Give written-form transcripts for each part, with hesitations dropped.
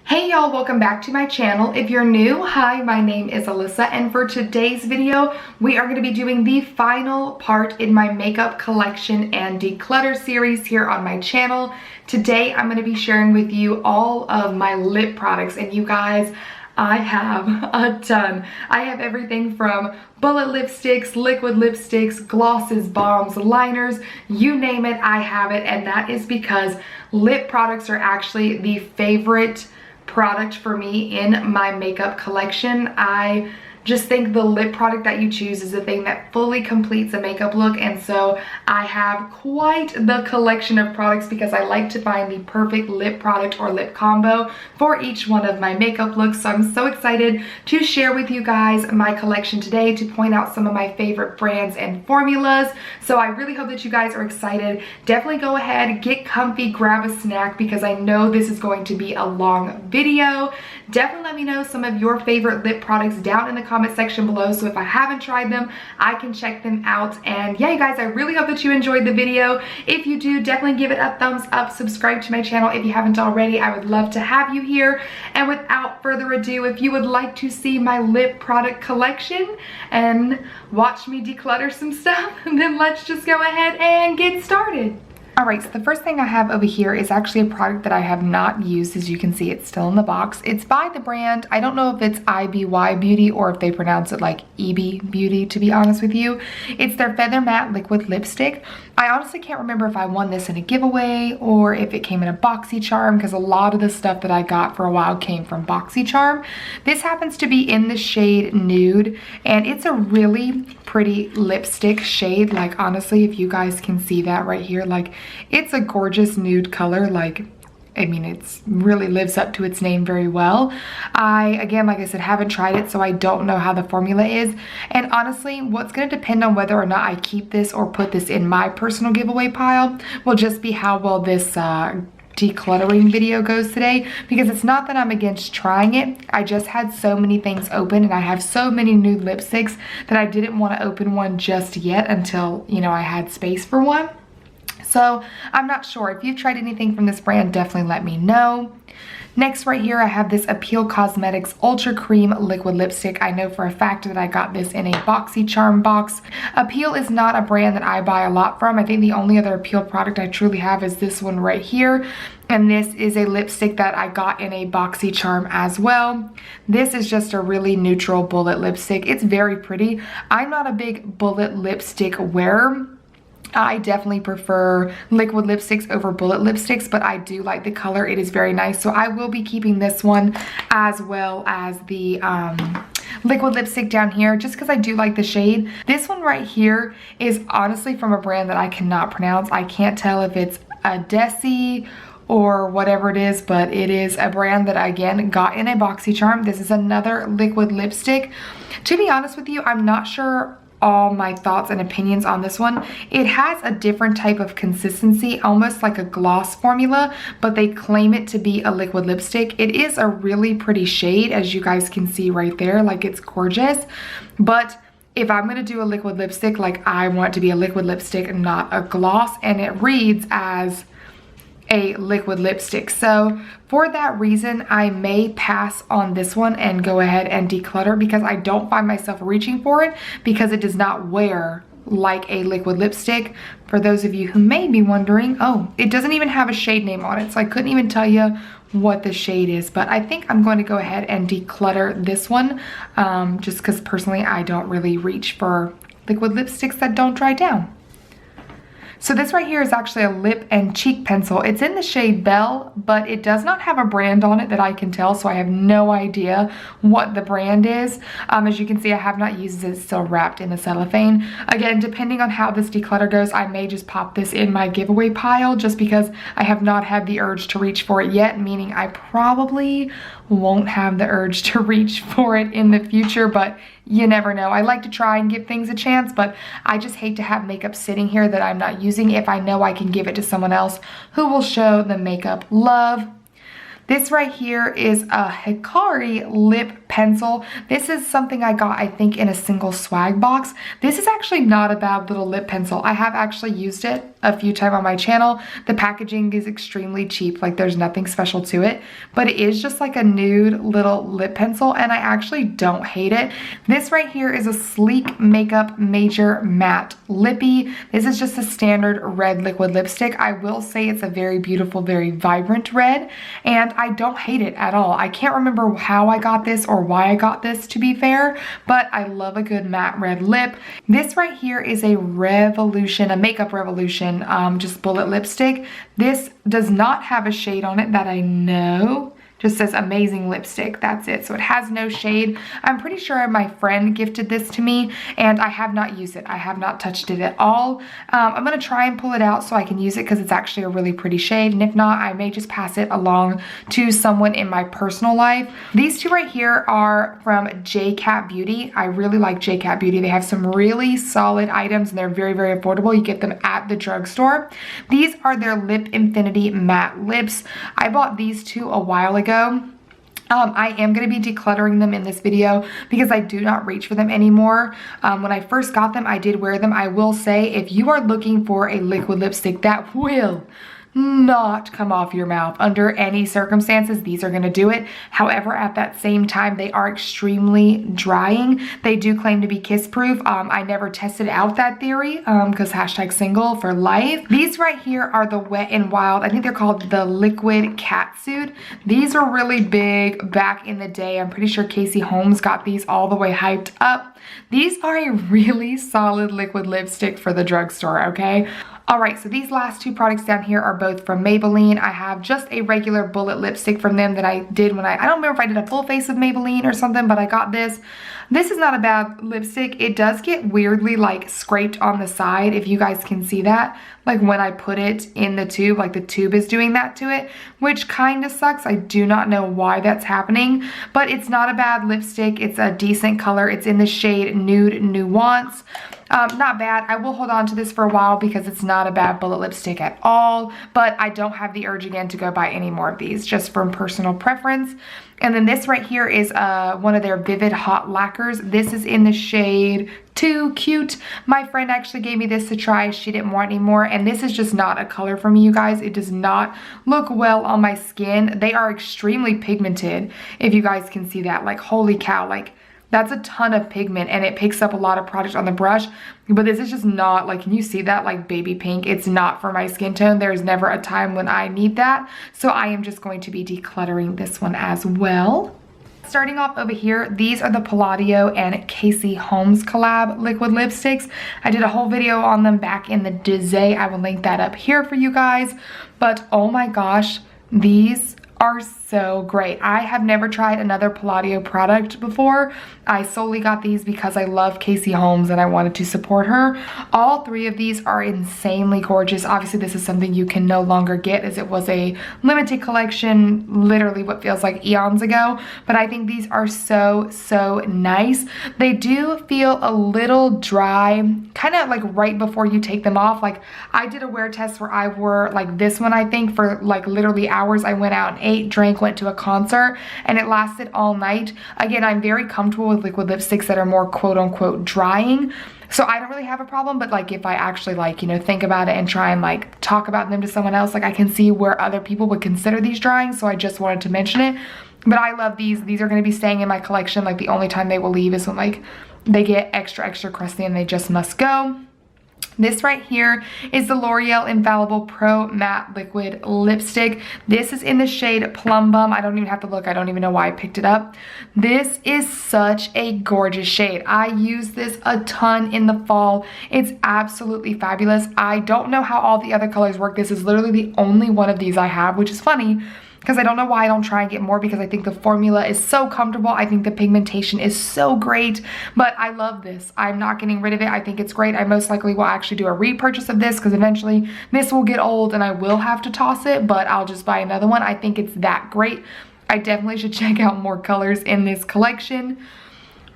Hey y'all, welcome back to my channel. If you're new, hi, my name is Alyssa, and for today's video, we are going to be doing the final part in my makeup collection and declutter series here on my channel. Today, I'm going to be sharing with you all of my lip products, and you guys, I have a ton. I have everything from bullet lipsticks, liquid lipsticks, glosses, balms, liners, you name it, I have it, and that is because lip products are actually the favorite product for me in my makeup collection. I just think the lip product that you choose is the thing that fully completes a makeup look, and so I have quite the collection of products because I like to find the perfect lip product or lip combo for each one of my makeup looks. So I'm so excited to share with you guys my collection today, to point out some of my favorite brands and formulas. So I really hope that you guys are excited. Definitely go ahead, get comfy, grab a snack, because I know this is going to be a long video. Definitely let me know some of your favorite lip products down in the comment section below, so if I haven't tried them, I can check them out. And yeah, you guys, I really hope that you enjoyed the video. If you do, definitely give it a thumbs up, subscribe to my channel if you haven't already. I would love to have you here. And without further ado, if you would like to see my lip product collection and watch me declutter some stuff, then let's just go ahead and get started. Alright, so the first thing I have over here is actually a product that I have not used. As you can see, it's still in the box. It's by the brand, I don't know if it's IBY Beauty or if they pronounce it like EB Beauty, to be honest with you. It's their Feather Matte Liquid Lipstick. I honestly can't remember if I won this in a giveaway or if it came in a BoxyCharm, because a lot of the stuff that I got for a while came from BoxyCharm. This happens to be in the shade Nude, and it's a really pretty lipstick shade. Like, honestly, if you guys can see that right here, like, it's a gorgeous nude color. Like, I mean, it's really lives up to its name very well. Again, like I said, haven't tried it, so I don't know how the formula is. And honestly, what's going to depend on whether or not I keep this or put this in my personal giveaway pile will just be how well this decluttering video goes today, because it's not that I'm against trying it. I just had so many things open, and I have so many nude lipsticks that I didn't want to open one just yet until, you know, I had space for one. So I'm not sure. If you've tried anything from this brand, definitely let me know. Next, right here, I have this Appeal Cosmetics Ultra Cream Liquid Lipstick. I know for a fact that I got this in a BoxyCharm box. Appeal is not a brand that I buy a lot from. I think the only other Appeal product I truly have is this one right here. And this is a lipstick that I got in a BoxyCharm as well. This is just a really neutral bullet lipstick. It's very pretty. I'm not a big bullet lipstick wearer. I definitely prefer liquid lipsticks over bullet lipsticks, but I do like the color. It is very nice. So I will be keeping this one as well as the liquid lipstick down here, just because I do like the shade. This one right here is honestly from a brand that I cannot pronounce. I can't tell if it's a Desi or whatever it is, but it is a brand that I, again, got in a BoxyCharm. This is another liquid lipstick. To be honest with you, I'm not sure all my thoughts and opinions on this one. It has a different type of consistency, almost like a gloss formula, but they claim it to be a liquid lipstick. It is a really pretty shade, as you guys can see right there. Like, it's gorgeous. But if I'm gonna do a liquid lipstick, like, I want it to be a liquid lipstick and not a gloss, and it reads as a liquid lipstick. So for that reason, I may pass on this one and go ahead and declutter, because I don't find myself reaching for it, because it does not wear like a liquid lipstick. For those of you who may be wondering, oh, it doesn't even have a shade name on it, so I couldn't even tell you what the shade is. But I think I'm going to go ahead and declutter this one, just because personally I don't really reach for liquid lipsticks that don't dry down. So this right here is actually a lip and cheek pencil. It's in the shade Belle, but it does not have a brand on it that I can tell, so I have no idea what the brand is. As you can see, I have not used it. It's still wrapped in the cellophane. Again, depending on how this declutter goes, I may just pop this in my giveaway pile, just because I have not had the urge to reach for it yet, meaning I probably won't have the urge to reach for it in the future, but you never know. I like to try and give things a chance, but I just hate to have makeup sitting here that I'm not using if I know I can give it to someone else who will show the makeup love. This right here is a Hikari lip pencil. This is something I got, I think, in a single swag box. This is actually not a bad little lip pencil. I have actually used it a few times on my channel. The packaging is extremely cheap, like there's nothing special to it, but it is just like a nude little lip pencil and I actually don't hate it. This right here is a Sleek Makeup Major Matte Lippy. This is just a standard red liquid lipstick. I will say it's a very beautiful, very vibrant red, and I don't hate it at all. I can't remember how I got this or why I got this, to be fair, but I love a good matte red lip. This right here is a Revolution, a Makeup Revolution, just bullet lipstick. This does not have a shade on it that I know. Just says amazing lipstick, that's it. So it has no shade. I'm pretty sure my friend gifted this to me and I have not used it. I have not touched it at all. I'm gonna try and pull it out so I can use it because it's actually a really pretty shade. And if not, I may just pass it along to someone in my personal life. These two right here are from JCat Beauty. I really like JCat Beauty. They have some really solid items and they're very, very affordable. You get them at the drugstore. These are their Lip Infinity Matte Lips. I bought these two a while ago. I am going to be decluttering them in this video because I do not reach for them anymore. When I first got them, I did wear them. I will say, if you are looking for a liquid lipstick that will not come off your mouth under any circumstances, these are going to do it. However, at that same time, they are extremely drying. They do claim to be kiss proof. I never tested out that theory because hashtag single for life. These right here are the Wet n Wild. I think they're called the Liquid Catsuit. These are really big back in the day. I'm pretty sure Casey Holmes got these all the way hyped up. These are a really solid liquid lipstick for the drugstore, okay? Alright, so these last two products down here are both from Maybelline. I have just a regular bullet lipstick from them that I did when I don't remember if I did a full face of Maybelline or something, but I got this. This is not a bad lipstick. It does get weirdly like scraped on the side, if you guys can see that. Like when I put it in the tube, like the tube is doing that to it, which kind of sucks. I do not know why that's happening, but it's not a bad lipstick. It's a decent color. It's in the shade Nude Nuance. Not bad. I will hold on to this for a while because it's not a bad bullet lipstick at all, but I don't have the urge again to go buy any more of these, just from personal preference. And then this right here is one of their Vivid Hot Lacquers. This is in the shade Too Cute. My friend actually gave me this to try. She didn't want any more, and this is just not a color for me, you guys. It does not look well on my skin. They are extremely pigmented, if you guys can see that. Like, holy cow, like, that's a ton of pigment and it picks up a lot of product on the brush, but this is just not, like, can you see that, like, baby pink? It's not for my skin tone. There's never a time when I need that. So I am just going to be decluttering this one as well. Starting off over here, these are the Palladio and Casey Holmes collab liquid lipsticks. I did a whole video on them back in the day. I will link that up here for you guys. But oh my gosh, these are so great. I have never tried another Palladio product before. I solely got these because I love Casey Holmes and I wanted to support her. All three of these are insanely gorgeous. Obviously, this is something you can no longer get as it was a limited collection, literally what feels like eons ago. But I think these are so, so nice. They do feel a little dry, kind of like right before you take them off. Like, I did a wear test where I wore like this one, I think, for like literally hours. I went out and ate, drank, went to a concert, and it lasted all night. Again, I'm very comfortable with liquid lipsticks that are more quote-unquote drying, so I don't really have a problem. But like, if I actually, like, you know, think about it and try and like talk about them to someone else, like, I can see where other people would consider these drying, so I just wanted to mention it. But I love these. These are going to be staying in my collection. Like, the only time they will leave is when like they get extra crusty and they just must go. This right here is the L'Oreal Infallible Pro Matte Liquid Lipstick. This is in the shade Plum Bum. I don't even have to look. I don't even know why I picked it up. This is such a gorgeous shade. I use this a ton in the fall. It's absolutely fabulous. I don't know how all the other colors work. This is literally the only one of these I have, which is funny, because I don't know why I don't try and get more, because I think the formula is so comfortable. I think the pigmentation is so great, but I love this. I'm not getting rid of it. I think it's great. I most likely will actually do a repurchase of this because eventually this will get old and I will have to toss it, but I'll just buy another one. I think it's that great. I definitely should check out more colors in this collection.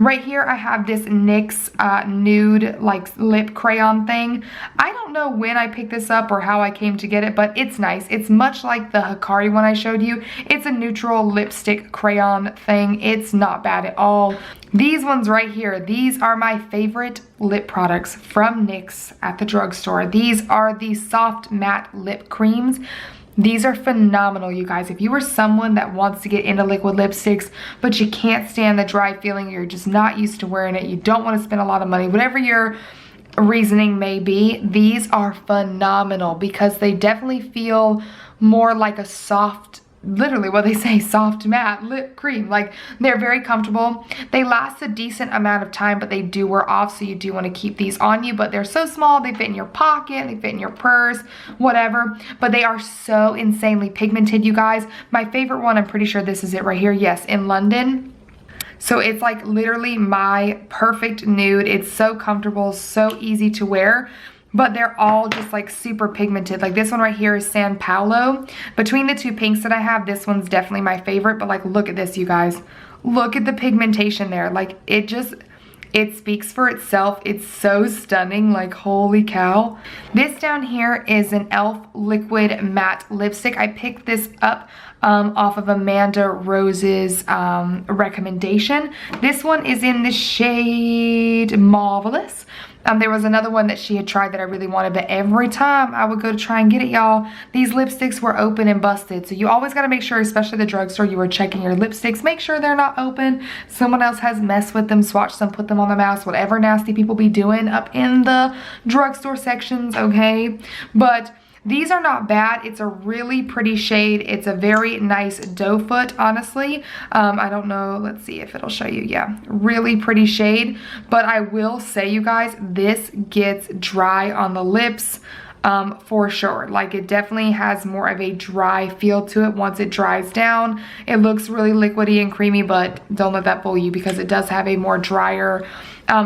Right here I have this NYX nude like lip crayon thing. I don't know when I picked this up or how I came to get it, but it's nice. It's much like the Hikari one I showed you. It's a neutral lipstick crayon thing. It's not bad at all. These ones right here, these are my favorite lip products from NYX at the drugstore. These are the soft matte lip creams. These are phenomenal, you guys. If you are someone that wants to get into liquid lipsticks, but you can't stand the dry feeling, you're just not used to wearing it, you don't want to spend a lot of money, whatever your reasoning may be, these are phenomenal because they definitely feel more like a soft, literally what they say, soft matte lip cream. Like, they're very comfortable. They last a decent amount of time, but they do wear off, so you do want to keep these on you. But they're so small, they fit in your pocket, they fit in your purse, whatever. But they are so insanely pigmented, you guys. My favorite one, I'm pretty sure this is it right here. Yes, in London. So it's like literally my perfect nude. It's so comfortable, so easy to wear. But they're all just like super pigmented. Like this one right here is San Paulo. Between the two pinks that I have, this one's definitely my favorite. But like, look at this, you guys. Look at the pigmentation there. Like, it speaks for itself. It's so stunning, like holy cow. This down here is an e.l.f. liquid matte lipstick. I picked this up off of Amanda Rose's recommendation. This one is in the shade Marvelous. There was another one that she had tried that I really wanted, but every time I would go to try and get it, y'all, these lipsticks were open and busted. So you always got to make sure, especially the drugstore, you are checking your lipsticks. Make sure they're not open. Someone else has messed with them, swatched them, put them on the mouse, whatever nasty people be doing up in the drugstore sections, okay? But these are not bad. It's a really pretty shade. It's a very nice doe foot, honestly. I don't know. Let's see if it'll show you. Yeah, really pretty shade. But I will say, you guys, this gets dry on the lips for sure. Like, it definitely has more of a dry feel to it once it dries down. It looks really liquidy and creamy, but don't let that fool you because it does have a more drier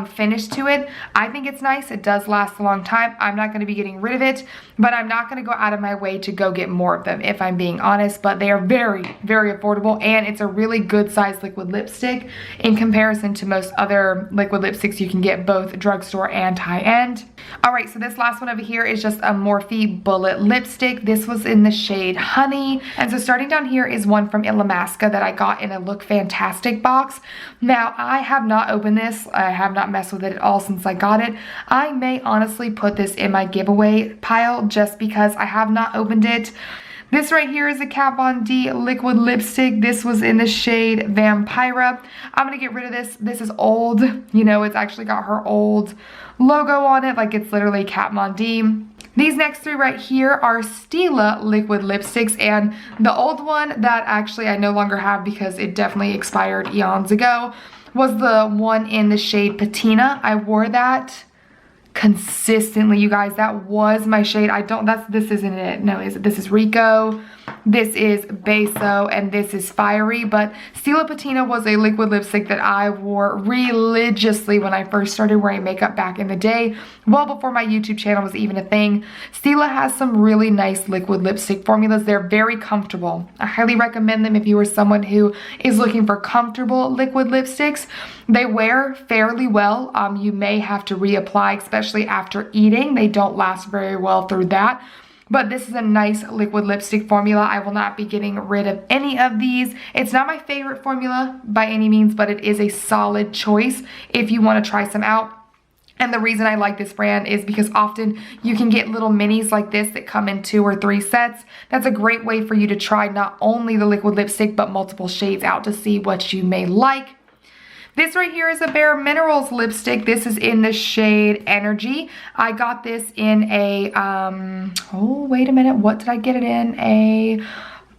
finish to it. I think it's nice. It does last a long time. I'm not going to be getting rid of it, but I'm not going to go out of my way to go get more of them, if I'm being honest. But they are very, very affordable, and it's a really good size liquid lipstick in comparison to most other liquid lipsticks you can get, both drugstore and high-end. All right, so this last one over here is just a Morphe Bullet lipstick. This was in the shade Honey. And so starting down here is one from Illamasqua that I got in a Look Fantastic box. Now, I have not opened this. I have not messed with it at all since I got it. I may honestly put this in my giveaway pile just because I have not opened it. This right here is a Kat Von D liquid lipstick. This was in the shade Vampira. I'm gonna get rid of this. This is old. You know, it's actually got her old logo on it. Like, it's literally Kat Von D. These next three right here are Stila liquid lipsticks, and the old one that actually I no longer have because it definitely expired eons ago was the one in the shade Patina. I wore that consistently, you guys. That was my shade. This isn't it. No, this is Rico. This is Beso, and this is Fiery. But Stila Patina was a liquid lipstick that I wore religiously when I first started wearing makeup back in the day, well before my YouTube channel was even a thing. Stila has some really nice liquid lipstick formulas. They're very comfortable. I highly recommend them if you are someone who is looking for comfortable liquid lipsticks. They wear fairly well. You may have to reapply, especially after eating. They don't last very well through that. But this is a nice liquid lipstick formula. I will not be getting rid of any of these. It's not my favorite formula by any means, but it is a solid choice if you want to try some out. And the reason I like this brand is because often you can get little minis like this that come in 2 or 3 sets. That's a great way for you to try not only the liquid lipstick, but multiple shades out to see what you may like. This right here is a Bare Minerals lipstick. This is in the shade Energy. I got this in a, oh, wait a minute. What did I get it in? A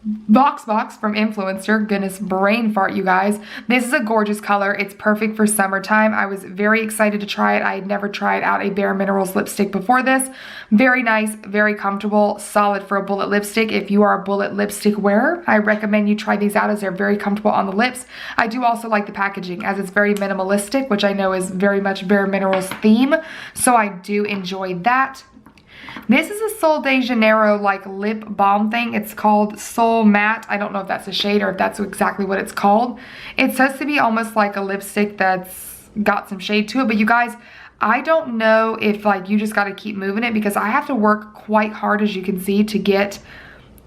box from Influencer. Goodness, brain fart, you guys. This is a gorgeous color. It's perfect for summertime. I was very excited to try it. I had never tried out a Bare Minerals lipstick before this. Very nice, very comfortable, solid for a bullet lipstick. If you are a bullet lipstick wearer, I recommend you try these out as they're very comfortable on the lips. I do also like the packaging as it's very minimalistic, which I know is very much Bare Minerals theme. So I do enjoy that. This is a Sol de Janeiro like lip balm thing. It's called Sol Matte. I don't know if that's a shade or if that's exactly what it's called. It's supposed to be almost like a lipstick that's got some shade to it, but you guys, I don't know if like you just got to keep moving it because I have to work quite hard, as you can see, to get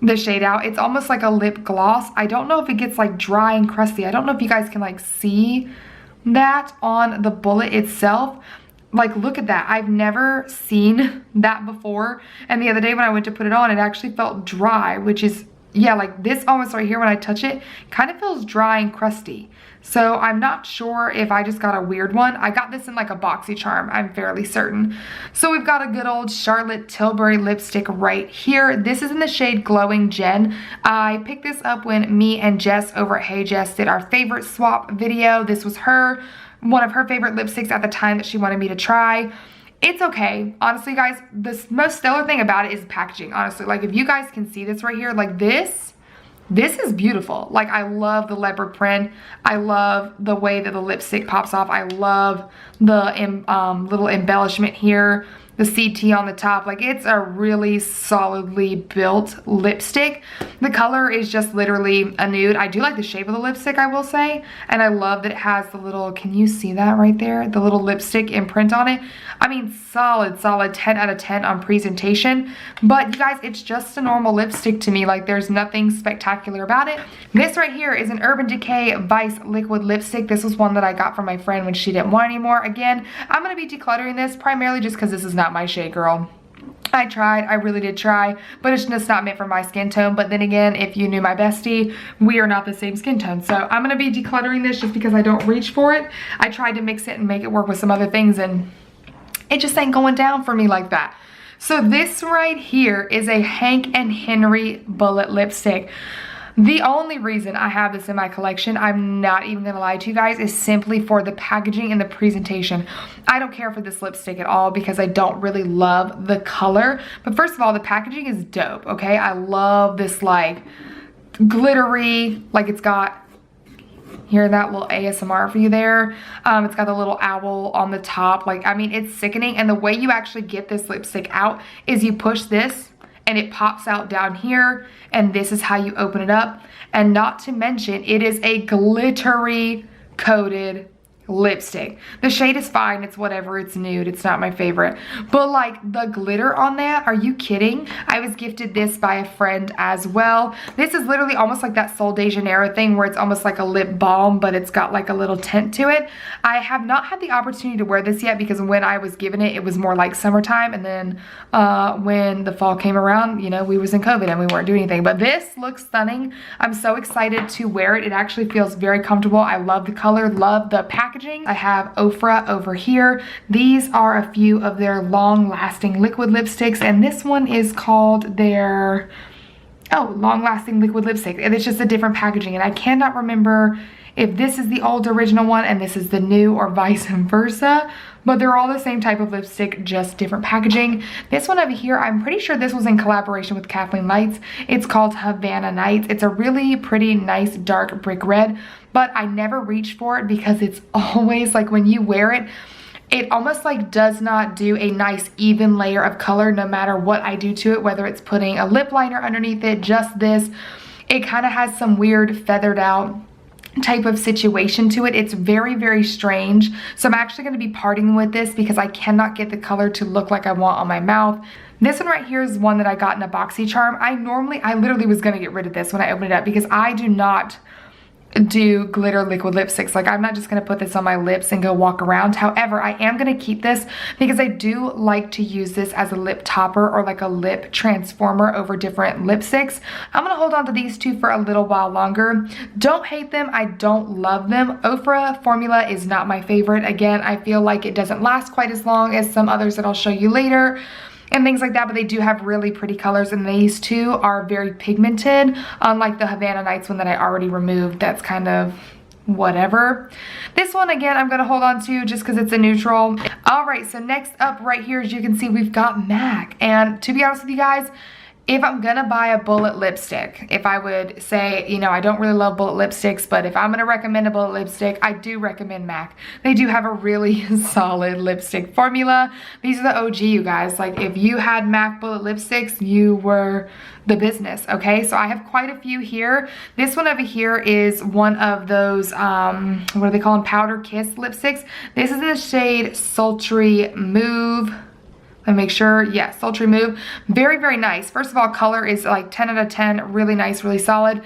the shade out. It's almost like a lip gloss. I don't know if it gets like dry and crusty. I don't know if you guys can like see that on the bullet itself. Like, look at that. I've never seen that before. And the other day when I went to put it on, it actually felt dry, which is, yeah, like this almost right here when I touch it, kind of feels dry and crusty. So I'm not sure if I just got a weird one. I got this in like a BoxyCharm, I'm fairly certain. So we've got a good old Charlotte Tilbury lipstick right here. This is in the shade Glowing Gen. I picked this up when me and Jess over at Hey Jess did our favorite swap video. This was one of her favorite lipsticks at the time that she wanted me to try. It's okay. Honestly, guys, the most stellar thing about it is packaging, honestly. Like, if you guys can see this right here, like this is beautiful. Like, I love the leopard print. I love the way that the lipstick pops off. I love the little embellishment here, the CT on the top. Like, it's a really solidly built lipstick. The color is just literally a nude. I do like the shape of the lipstick, I will say. And I love that it has the little, can you see that right there? The little lipstick imprint on it. I mean, solid 10 out of 10 on presentation. But you guys, it's just a normal lipstick to me. Like, there's nothing spectacular about it. This right here is an Urban Decay Vice Liquid Lipstick. This was one that I got from my friend when she didn't want anymore. Again, I'm going to be decluttering this primarily just because this is not my shade, girl. I tried, I really did try, but it's just not meant for my skin tone. But then again, if you knew my bestie, we are not the same skin tone. So I'm gonna be decluttering this just because I don't reach for it. I tried to mix it and make it work with some other things, and it just ain't going down for me like that. So this right here is a Hank and Henry Bullet Lipstick. The only reason I have this in my collection, I'm not even gonna lie to you guys, is simply for the packaging and the presentation. I don't care for this lipstick at all because I don't really love the color. But first of all, the packaging is dope, okay? I love this like glittery, like it's got, hear that little ASMR for you there. It's got a little owl on the top. Like, I mean, it's sickening. And the way you actually get this lipstick out is you push this and it pops out down here, and this is how you open it up. And not to mention, it is a glittery coated lipstick. The shade is fine, it's whatever, it's nude, it's not my favorite. But like the glitter on that, are you kidding? I was gifted this by a friend as well. This is literally almost like that Sol de Janeiro thing where it's almost like a lip balm, but it's got like a little tint to it. I have not had the opportunity to wear this yet because when I was given it, it was more like summertime, and then when the fall came around, you know, we was in COVID and we weren't doing anything. But this looks stunning. I'm so excited to wear it. It actually feels very comfortable. I love the color, love the packaging. I have Ofra over here. These are a few of their long-lasting liquid lipsticks, and this one is called their, oh, long-lasting liquid lipstick. And it's just a different packaging, and I cannot remember if this is the old original one and this is the new or vice versa, but they're all the same type of lipstick, just different packaging. This one over here, I'm pretty sure this was in collaboration with Kathleen Lights. It's called Havana Nights. It's a really pretty, nice, dark brick red, but I never reach for it because it's always like when you wear it, it almost like does not do a nice even layer of color no matter what I do to it, whether it's putting a lip liner underneath it, just this. It kind of has some weird feathered out type of situation to it. It's very, very strange. So I'm actually going to be parting with this because I cannot get the color to look like I want on my mouth. This one right here is one that I got in a BoxyCharm. I literally was going to get rid of this when I opened it up because I do not do glitter liquid lipsticks. Like, I'm not just going to put this on my lips and go walk around. However, I am going to keep this because I do like to use this as a lip topper or like a lip transformer over different lipsticks. I'm going to hold on to these two for a little while longer. Don't hate them. I don't love them. Ofra formula is not my favorite. Again, I feel like it doesn't last quite as long as some others that I'll show you later and things like that, but they do have really pretty colors, and these two are very pigmented, unlike the Havana Nights one that I already removed. That's kind of whatever. This one, again, I'm gonna hold on to just because it's a neutral. All right, so next up right here, as you can see, we've got MAC, and to be honest with you guys, if I'm gonna buy a bullet lipstick, if I would say, you know, I don't really love bullet lipsticks, but if I'm gonna recommend a bullet lipstick, I do recommend MAC. They do have a really solid lipstick formula. These are the OG, you guys. Like, if you had MAC bullet lipsticks, you were the business, okay? So I have quite a few here. This one over here is one of those, what do they call them? Powder Kiss lipsticks. This is in the shade Sultry Move. Let me make sure. Yeah, Sultry Move. Very, very nice. First of all, color is like 10 out of 10. Really nice, really solid.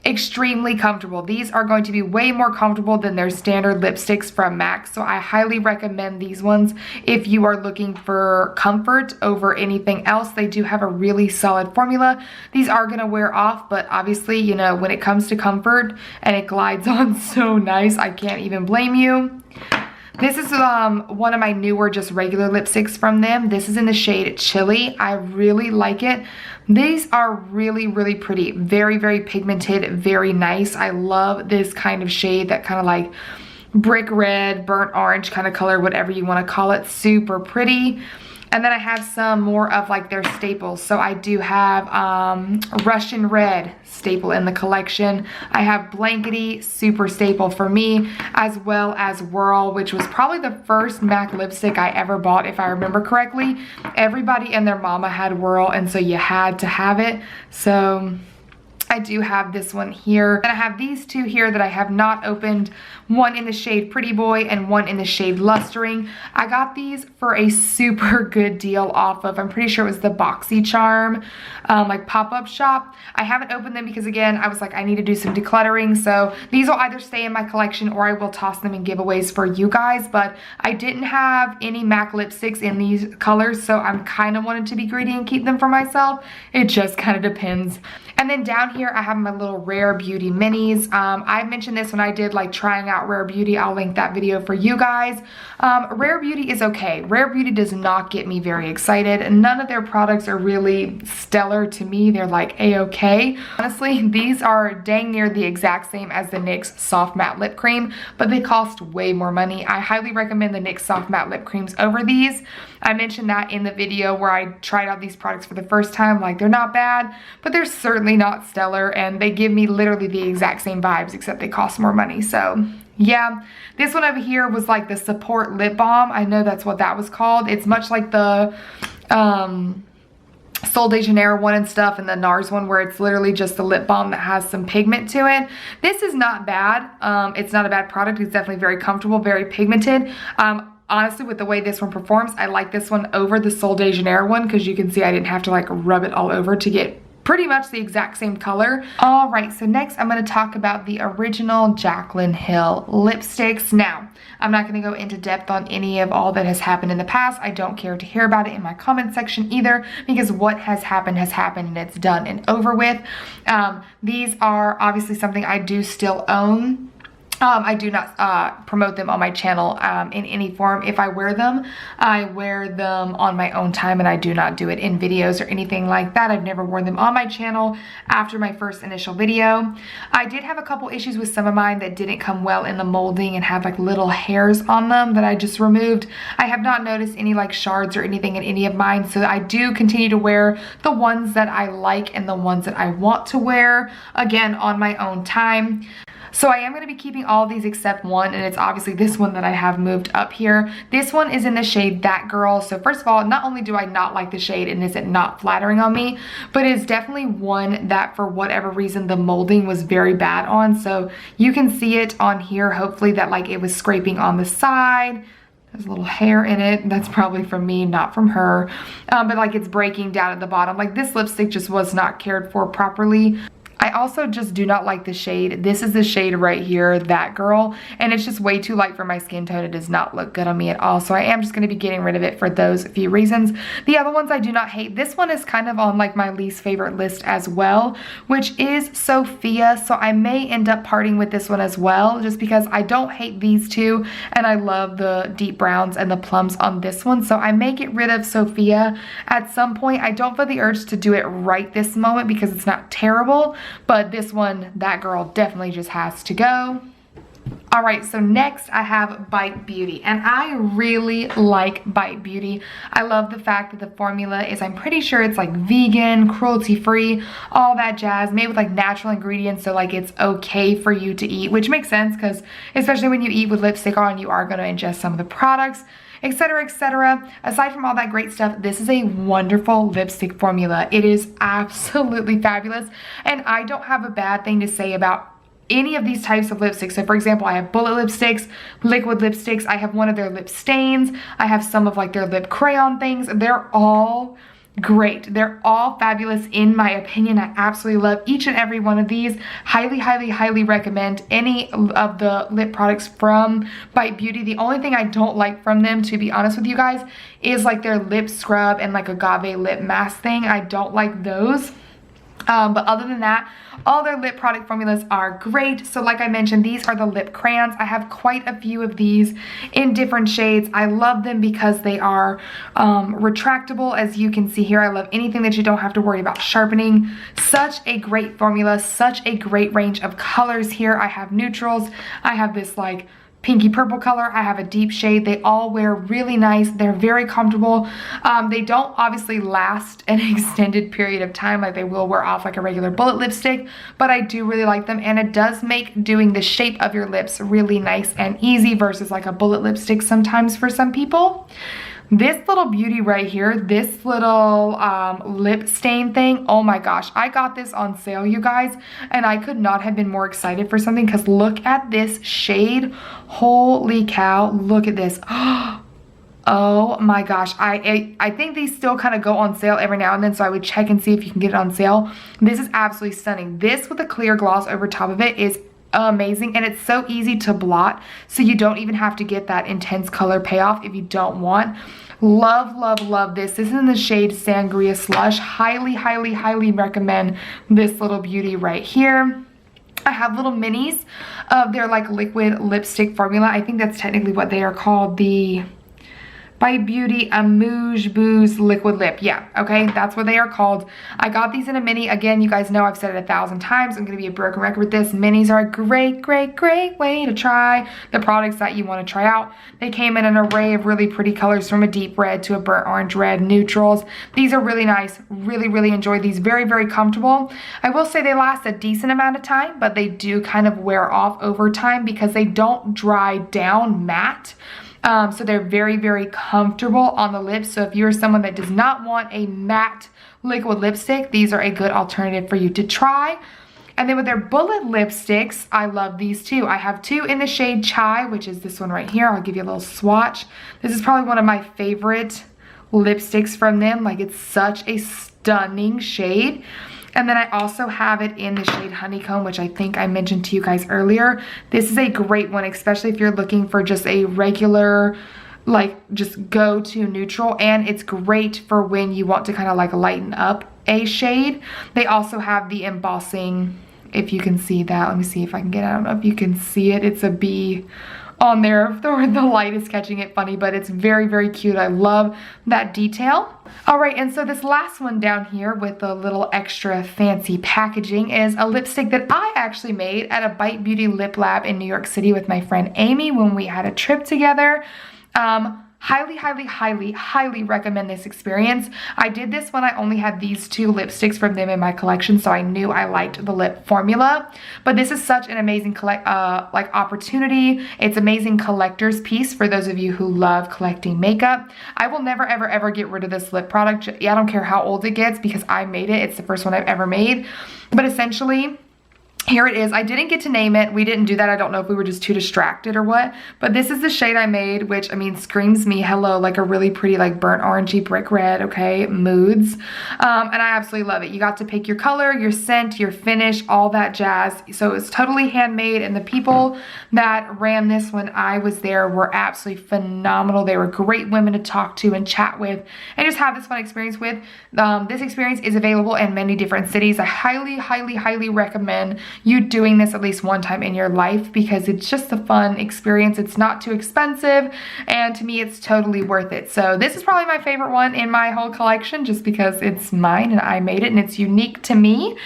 Extremely comfortable. These are going to be way more comfortable than their standard lipsticks from MAC. So I highly recommend these ones if you are looking for comfort over anything else. They do have a really solid formula. These are going to wear off, but obviously, you know, when it comes to comfort and it glides on so nice, I can't even blame you. This is one of my newer just regular lipsticks from them. This is in the shade Chili. I really like it. These are really, really pretty. Very, very pigmented, very nice. I love this kind of shade, that kind of like brick red, burnt orange kind of color, whatever you want to call it. Super pretty. And then I have some more of like their staples. So I do have Russian Red staple in the collection. I have Blankety, super staple for me, as well as Whirl, which was probably the first MAC lipstick I ever bought, if I remember correctly. Everybody and their mama had Whirl, and so you had to have it. So I do have this one here. And I have these two here that I have not opened. One in the shade Pretty Boy and one in the shade Lustering. I got these for a super good deal off of, I'm pretty sure it was the BoxyCharm, like pop-up shop. I haven't opened them because, again, I was like, I need to do some decluttering. So these will either stay in my collection or I will toss them in giveaways for you guys. But I didn't have any MAC lipsticks in these colors, so I'm kind of wanted to be greedy and keep them for myself. It just kind of depends. And then down here, I have my little Rare Beauty minis. I mentioned this when I did like trying out Rare Beauty. I'll link that video for you guys. Rare Beauty is okay. Rare Beauty does not get me very excited. None of their products are really stellar to me. They're like a-okay. Honestly, these are dang near the exact same as the NYX Soft Matte Lip Cream, but they cost way more money. I highly recommend the NYX Soft Matte Lip Creams over these. I mentioned that in the video where I tried out these products for the first time. Like, they're not bad, but they're certainly not stellar, and they give me literally the exact same vibes, except they cost more money. So yeah, this one over here was like the Support Lip Balm. I know that's what that was called. It's much like the Sol de Janeiro one and stuff, and the NARS one, where it's literally just a lip balm that has some pigment to it. This is not bad. It's not a bad product. It's definitely very comfortable, very pigmented. Honestly, with the way this one performs, I like this one over the Sol de Janeiro one, because you can see I didn't have to like rub it all over to get pretty much the exact same color. All right, so next I'm going to talk about the original Jaclyn Hill lipsticks. Now, I'm not going to go into depth on any of all that has happened in the past. I don't care to hear about it in my comment section either, because what has happened and it's done and over with. These are obviously something I do still own. I do not promote them on my channel in any form. If I wear them, I wear them on my own time, and I do not do it in videos or anything like that. I've never worn them on my channel after my first initial video. I did have a couple issues with some of mine that didn't come well in the molding and have like little hairs on them that I just removed. I have not noticed any like shards or anything in any of mine, so I do continue to wear the ones that I like and the ones that I want to wear, again, on my own time. So I am going to be keeping all of these except one, and it's obviously this one that I have moved up here. This one is in the shade That Girl. So first of all, not only do I not like the shade and is it not flattering on me, but it's definitely one that for whatever reason the molding was very bad on. So you can see it on here, hopefully, that like it was scraping on the side. There's a little hair in it. That's probably from me, not from her. But like it's breaking down at the bottom. Like this lipstick just was not cared for properly. I also just do not like the shade. This is the shade right here, That Girl, and it's just way too light for my skin tone. It does not look good on me at all, so I am just going to be getting rid of it for those few reasons. The other ones I do not hate. This one is kind of on like my least favorite list as well, which is Sophia, so I may end up parting with this one as well, just because I don't hate these two, and I love the deep browns and the plums on this one, so I may get rid of Sophia at some point. I don't feel the urge to do it right this moment because it's not terrible, but this one, That Girl, definitely just has to go. All right, so next I have Bite Beauty, and I really like Bite Beauty. I love the fact that the formula is, I'm pretty sure it's like vegan, cruelty-free, all that jazz, made with like natural ingredients, so like it's okay for you to eat, which makes sense because especially when you eat with lipstick on, you are going to ingest some of the products, etc, etc. Aside from all that great stuff, this is a wonderful lipstick formula. It is absolutely fabulous, and I don't have a bad thing to say about any of these types of lipsticks. So for example, I have bullet lipsticks, liquid lipsticks, I have one of their lip stains, I have some of like their lip crayon things. They're all great. They're all fabulous in my opinion. I absolutely love each and every one of these. Highly, highly, highly recommend any of the lip products from Bite Beauty. The only thing I don't like from them, to be honest with you guys, is like their lip scrub and like agave lip mask thing. I don't like those. But other than that, all their lip product formulas are great. So like I mentioned, these are the lip crayons. I have quite a few of these in different shades. I love them because they are retractable, as you can see here. I love anything that you don't have to worry about sharpening. Such a great formula, such a great range of colors here. I have neutrals. I have this like pinky purple color. I have a deep shade. They all wear really nice. They're very comfortable. They don't obviously last an extended period of time, like they will wear off like a regular bullet lipstick, but I do really like them, and it does make doing the shape of your lips really nice and easy versus like a bullet lipstick sometimes for some people. This little beauty right here, this little lip stain thing, oh my gosh, I got this on sale, you guys, and I could not have been more excited for something because look at this shade. Holy cow, look at this. Oh my gosh, I think these still kind of go on sale every now and then, so I would check and see if you can get it on sale. This is absolutely stunning. This with a clear gloss over top of it is amazing, and it's so easy to blot, so you don't even have to get that intense color payoff if you don't want. Love, love, love this. This is in the shade Sangria Slush. Highly, highly, highly recommend this little beauty right here. I have little minis of their like liquid lipstick formula. I think that's technically what they are called, the Bite Beauty Amuse Booze Liquid Lip. Yeah, okay, that's what they are called. I got these in a mini. Again, you guys know I've said it 1,000 times. I'm gonna be a broken record with this. Minis are a great, great, great way to try the products that you wanna try out. They came in an array of really pretty colors, from a deep red to a burnt orange red, neutrals. These are really nice. Really, really enjoy these. Very, very comfortable. I will say they last a decent amount of time, but they do kind of wear off over time because they don't dry down matte. So they're very, very comfortable on the lips. So if you're someone that does not want a matte liquid lipstick, these are a good alternative for you to try. And then with their bullet lipsticks, I love these too. I have two in the shade Chai, which is this one right here. I'll give you a little swatch. This is probably one of my favorite lipsticks from them. Like, it's such a stunning shade. And then I also have it in the shade Honeycomb, which I think I mentioned to you guys earlier. This is a great one, especially if you're looking for just a regular, like, just go-to neutral. And it's great for when you want to kind of like lighten up a shade. They also have the embossing, if you can see that. Let me see if I can get it. I don't know if you can see it. It's a bee on there. The light is catching it funny, but it's very, very cute. I love that detail. All right, and so this last one down here with the little extra fancy packaging is a lipstick that I actually made at a Bite Beauty Lip Lab in New York City with my friend Amy when we had a trip together. Highly, highly, highly, highly recommend this experience. I did this when I only had these two lipsticks from them in my collection, so I knew I liked the lip formula. But this is such an amazing opportunity. It's amazing collector's piece for those of you who love collecting makeup. I will never, ever, ever get rid of this lip product. I don't care how old it gets because I made it. It's the first one I've ever made. But essentially, here it is. I didn't get to name it. We didn't do that. I don't know if we were just too distracted or what, but this is the shade I made, which, I mean, screams me hello, like a really pretty, like burnt orangey brick red, okay, moods. And I absolutely love it. You got to pick your color, your scent, your finish, all that jazz. So it's totally handmade, and the people that ran this when I was there were absolutely phenomenal. They were great women to talk to and chat with and just have this fun experience with. This experience is available in many different cities. I highly, highly, highly recommend you doing this at least one time in your life because it's just a fun experience. It's not too expensive, and to me it's totally worth it. So this is probably my favorite one in my whole collection just because it's mine and I made it and it's unique to me.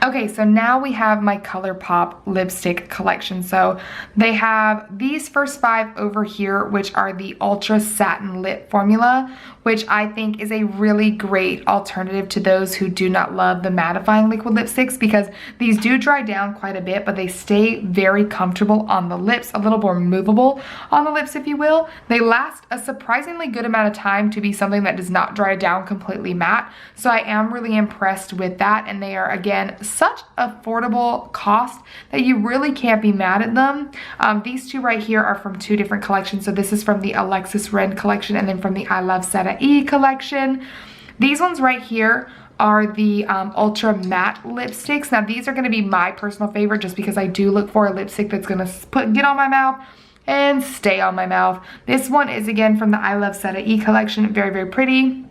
Okay, so now we have my Colourpop lipstick collection. So they have these first 5 over here, which are the Ultra Satin Lip Formula, which I think is a really great alternative to those who do not love the mattifying liquid lipsticks, because these do dry down quite a bit, but they stay very comfortable on the lips, a little more movable on the lips, if you will. They last a surprisingly good amount of time to be something that does not dry down completely matte. So I am really impressed with that, and they are, again, such affordable cost that you really can't be mad at them. These two right here are from 2 different collections. So this is from the Alexis Ren collection, and then from the I Love Set E collection. These ones right here are the ultra matte lipsticks. Now these are going to be my personal favorite, just because I do look for a lipstick that's going to get on my mouth and stay on my mouth. This one is again from the I Love Set E collection. Very, very pretty.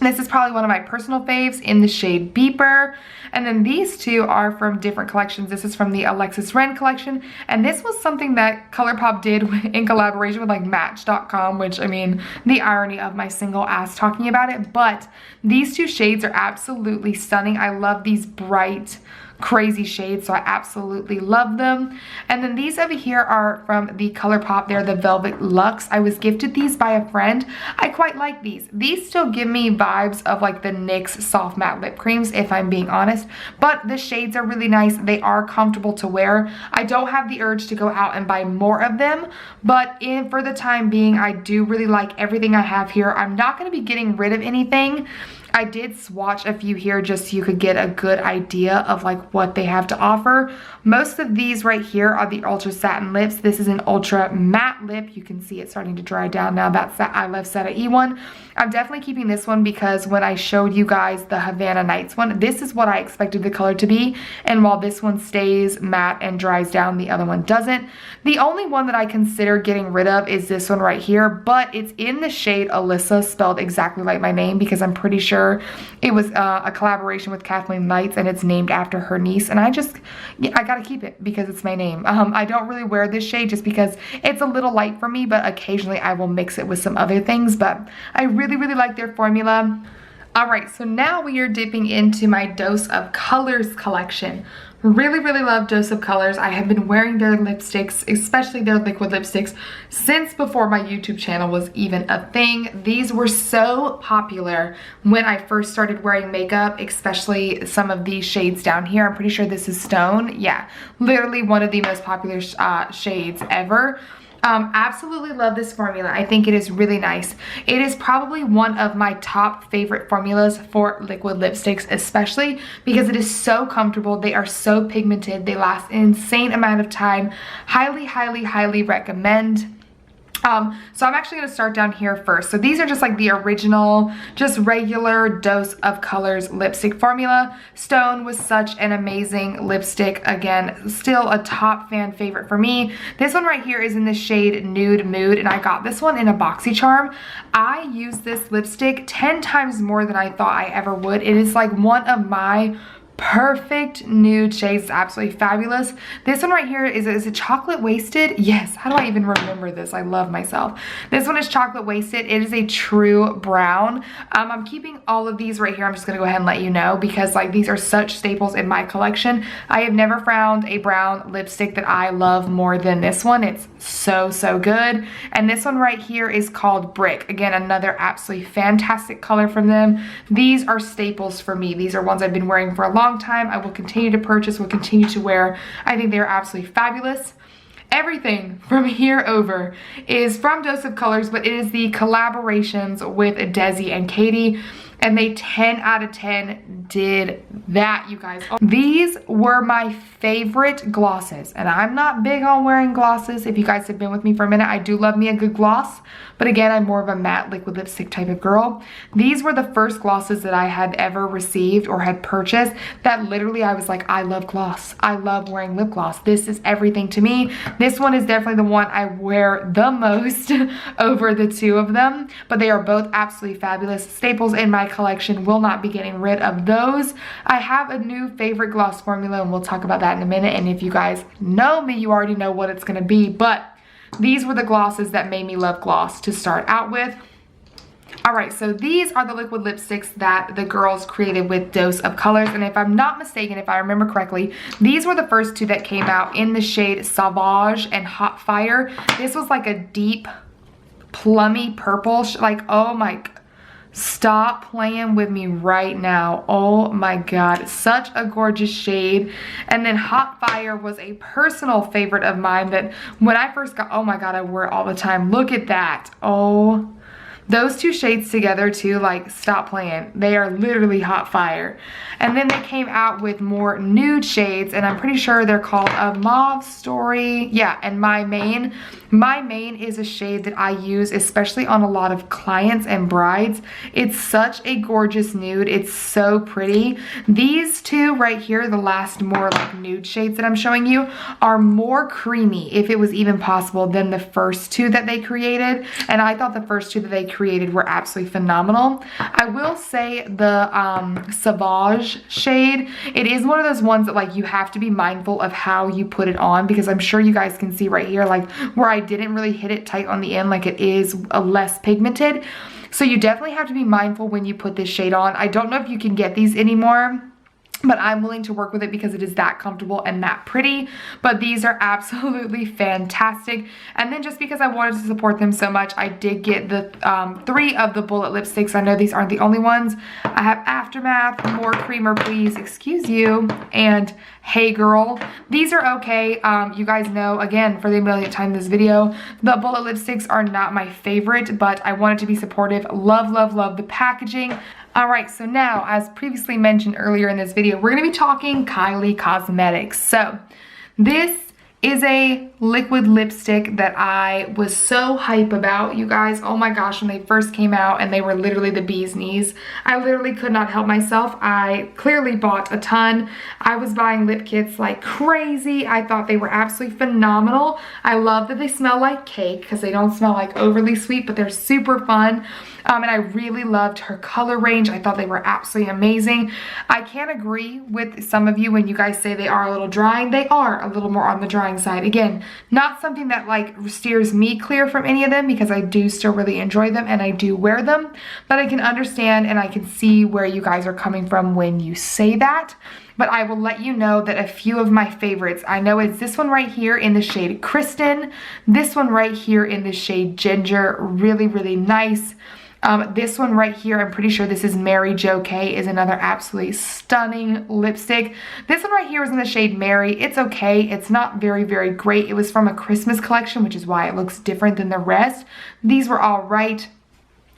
This is probably one of my personal faves in the shade Beeper. And then these 2 are from different collections. This is from the Alexis Ren collection. And this was something that Colourpop did in collaboration with like Match.com, which, I mean, the irony of my single ass talking about it. But these 2 shades are absolutely stunning. I love these bright, crazy shades, so I absolutely love them. And then these over here are from the Colourpop. They're the Velvet Luxe. I was gifted these by a friend. I quite like these. These still give me vibes of like the NYX soft matte lip creams, if I'm being honest, but the shades are really nice. They are comfortable to wear. I don't have the urge to go out and buy more of them, but for the time being, I do really like everything I have here. I'm not going to be getting rid of anything. I did swatch a few here just so you could get a good idea of like what they have to offer. Most of these right here are the Ultra Satin Lips. This is an ultra matte lip. You can see it starting to dry down now. That's the I Love Set E one. I'm definitely keeping this one because when I showed you guys the Havana Nights one, this is what I expected the color to be. And while this one stays matte and dries down, the other one doesn't. The only one that I consider getting rid of is this one right here, but it's in the shade Alyssa, spelled exactly like my name, because I'm pretty sure it was a collaboration with Kathleen Lights and it's named after her niece, and I gotta keep it because it's my name. I don't really wear this shade just because it's a little light for me, but occasionally I will mix it with some other things. But I really, really like their formula. Alright, so now we are dipping into my Dose of Colors collection. Really, really love Dose of Colors. I have been wearing their lipsticks, especially their liquid lipsticks, since before my YouTube channel was even a thing. These were so popular when I first started wearing makeup, especially some of these shades down here. I'm pretty sure this is Stone. Yeah, literally one of the most popular shades ever. Absolutely love this formula. I think it is really nice. It is probably one of my top favorite formulas for liquid lipsticks, especially because it is so comfortable. They are so pigmented. They last an insane amount of time. Highly, highly, highly recommend. So I'm actually going to start down here first. So these are just like the original, just regular Dose of Colors lipstick formula. Stone was such an amazing lipstick. Again, still a top fan favorite for me. This one right here is in the shade Nude Mood, and I got this one in a BoxyCharm. I use this lipstick 10 times more than I thought I ever would. It is like one of my perfect nude shades. It's absolutely fabulous. This one right here is it chocolate wasted? Yes. How do I even remember this? I love myself. This one is chocolate wasted. It is a true brown. I'm keeping all of these right here. I'm just gonna go ahead and let you know because like these are such staples in my collection. I have never found a brown lipstick that I love more than this one. It's so, so good. And this one right here is called Brick. Again, another absolutely fantastic color from them. These are staples for me. These are ones I've been wearing for a long time. I will continue to purchase, will continue to wear. I think they're absolutely fabulous. Everything from here over is from Dose of Colors, but it is the collaborations with Desi and Katie, and they 10 out of 10 did that, you guys. These were my favorite glosses, and I'm not big on wearing glosses. If you guys have been with me for a minute, I do love me a good gloss, but again, I'm more of a matte liquid lipstick type of girl. These were the first glosses that I had ever received or had purchased that literally I was like, I love gloss. I love wearing lip gloss. This is everything to me. This one is definitely the one I wear the most over the two of them, but they are both absolutely fabulous staples in my collection. Will not be getting rid of those. I have a new favorite gloss formula, and we'll talk about that in a minute. And if you guys know me, you already know what it's going to be, but these were the glosses that made me love gloss to start out with. All right, so these are the liquid lipsticks that the girls created with Dose of Colors. And if I'm not mistaken, if I remember correctly, these were the first two that came out in the shade Sauvage and Hot Fire. This was like a deep plummy purple, like, oh my, stop playing with me right now. Oh my God, such a gorgeous shade. And then Hot Fire was a personal favorite of mine that when I first got, oh my God, I wore it all the time. Look at that. Oh, those two shades together too, like, stop playing. They are literally hot fire. And then they came out with more nude shades, and I'm pretty sure they're called a Mauve Story. Yeah, and My Main. My Main is a shade that I use especially on a lot of clients and brides. It's such a gorgeous nude. It's so pretty. These two right here, the last more like nude shades that I'm showing you, are more creamy, if it was even possible, than the first two that they created. And I thought the first two that they created were absolutely phenomenal. I will say the Sauvage shade, it is one of those ones that, like, you have to be mindful of how you put it on, because I'm sure you guys can see right here, like, where I didn't really hit it tight on the end, like it is less pigmented. So you definitely have to be mindful when you put this shade on. I don't know if you can get these anymore, but I'm willing to work with it because it is that comfortable and that pretty. But these are absolutely fantastic. And then just because I wanted to support them so much, I did get the 3 of the bullet lipsticks. I know these aren't the only ones. I have Aftermath, More Creamer Please, Excuse You, and Hey Girl. These are okay. You guys know, again, for the millionth time in this video, the bullet lipsticks are not my favorite, but I wanted to be supportive. Love, love, love the packaging. Alright, so now, as previously mentioned earlier in this video, we're going to be talking Kylie Cosmetics. So, this is a liquid lipstick that I was so hype about, you guys. Oh my gosh, when they first came out and they were literally the bee's knees. I literally could not help myself. I clearly bought a ton. I was buying lip kits like crazy. I thought they were absolutely phenomenal. I love that they smell like cake because they don't smell like overly sweet, but they're super fun. And I really loved her color range. I thought they were absolutely amazing. I can agree with some of you when you guys say they are a little drying. They are a little more on the drying side. Again, not something that like steers me clear from any of them, because I do still really enjoy them and I do wear them. But I can understand and I can see where you guys are coming from when you say that. But I will let you know that a few of my favorites, I know it's this one right here in the shade Kristen, this one right here in the shade Ginger, really, really nice. This one right here, I'm pretty sure this is Mary Jo K, is another absolutely stunning lipstick. This one right here is in the shade Mary. It's okay. It's not very, very great. It was from a Christmas collection, which is why it looks different than the rest. These were all right.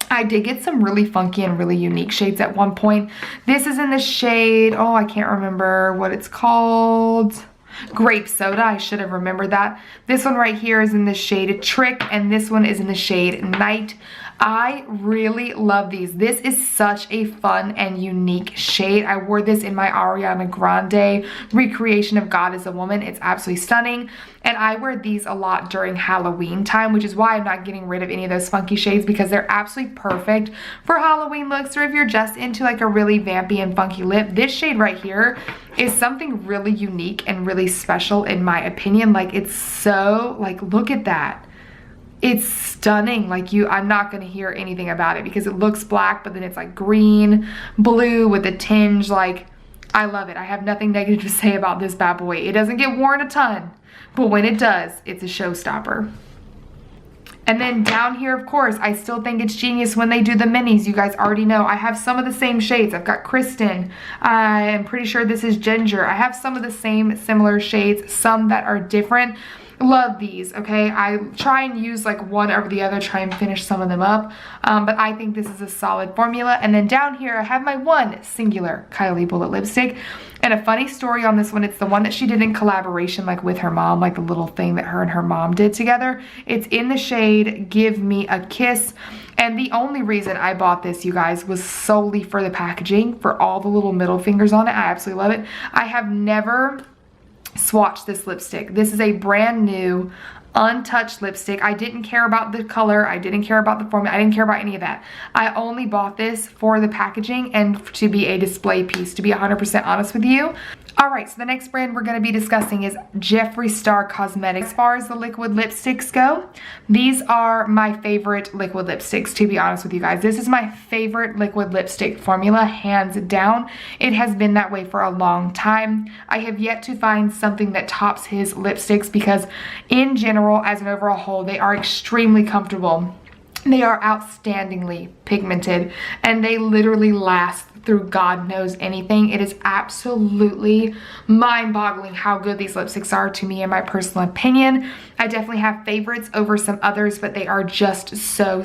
I did get some really funky and really unique shades at one point. This is in the shade, oh, I can't remember what it's called. Grape Soda, I should have remembered that. This one right here is in the shade Trick, and this one is in the shade Night. I really love these. This is such a fun and unique shade. I wore this in my Ariana Grande recreation of God is a Woman. It's absolutely stunning. And I wear these a lot during Halloween time, which is why I'm not getting rid of any of those funky shades, because they're absolutely perfect for Halloween looks, or if you're just into like a really vampy and funky lip. This shade right here is something really unique and really special in my opinion. Like, it's so, like, look at that. It's stunning. Like, I'm not going to hear anything about it because it looks black, but then it's like green, blue with a tinge. Like, I love it. I have nothing negative to say about this bad boy. It doesn't get worn a ton, but when it does, it's a showstopper. And then down here, of course, I still think it's genius when they do the minis. You guys already know I have some of the same shades. I've got Kristen. I'm pretty sure this is Ginger. I have some of the same similar shades, some that are different. Love these, okay? I try and use like one over the other, try and finish some of them up. But I think this is a solid formula. And then down here, I have my one singular Kylie bullet lipstick. And a funny story on this one, it's the one that she did in collaboration like with her mom, like the little thing that her and her mom did together. It's in the shade Give Me a Kiss. And the only reason I bought this, you guys, was solely for the packaging, for all the little middle fingers on it. I absolutely love it. I have never swatch this lipstick. This is a brand new untouched lipstick. I didn't care about the color. I didn't care about the formula. I didn't care about any of that. I only bought this for the packaging and to be a display piece, to be 100% honest with you. Alright, so the next brand we're going to be discussing is Jeffree Star Cosmetics. As far as the liquid lipsticks go, these are my favorite liquid lipsticks, to be honest with you guys. This is my favorite liquid lipstick formula, hands down. It has been that way for a long time. I have yet to find something that tops his lipsticks because in general, as an overall whole, they are extremely comfortable. They are outstandingly pigmented and they literally last through God knows anything. It is absolutely mind-boggling how good these lipsticks are to me in my personal opinion. I definitely have favorites over some others, but they are just so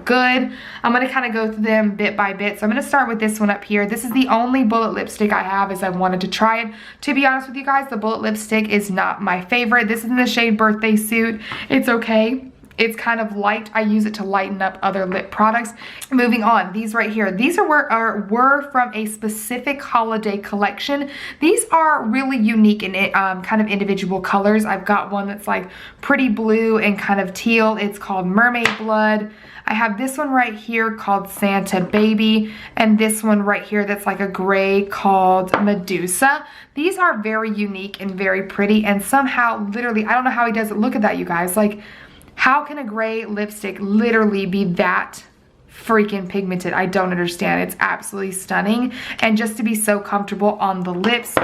good. I'm going to kind of go through them bit by bit. So I'm going to start with this one up here. This is the only bullet lipstick I have as I wanted to try it. To be honest with you guys, the bullet lipstick is not my favorite. This is in the shade Birthday Suit. It's okay. It's kind of light. I use it to lighten up other lip products. Moving on, these right here. These were from a specific holiday collection. These are really unique in kind of individual colors. I've got one that's like pretty blue and kind of teal. It's called Mermaid Blood. I have this one right here called Santa Baby, and this one right here that's like a gray called Medusa. These are very unique and very pretty, and somehow, literally, I don't know how he does it. Look at that, you guys. Like, how can a gray lipstick literally be that freaking pigmented? I don't understand. It's absolutely stunning. And just to be so comfortable on the lips.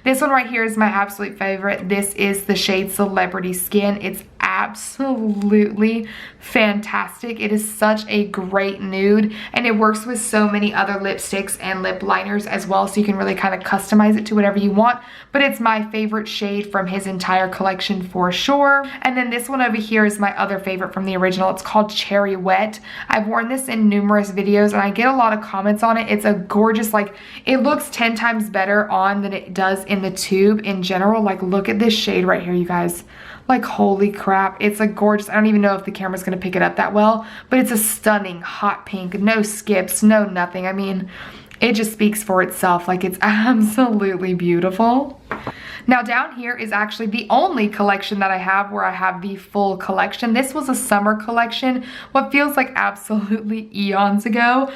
This one right here is my absolute favorite. This is the shade Celebrity Skin. It's absolutely fantastic. It is such a great nude, and it works with so many other lipsticks and lip liners as well, so you can really kind of customize it to whatever you want. But it's my favorite shade from his entire collection for sure. And then this one over here is my other favorite from the original. It's called Cherry Wet. I've worn this in numerous videos and I get a lot of comments on it. It's a gorgeous, like, it looks 10 times better on than it does in the tube in general. Like, look at this shade right here, you guys. Like, holy crap, it's a gorgeous, I don't even know if the camera's gonna pick it up that well, but it's a stunning hot pink, no skips, no nothing. I mean, it just speaks for itself. Like, it's absolutely beautiful. Now down here is actually the only collection that I have where I have the full collection. This was a summer collection, what feels like absolutely eons ago.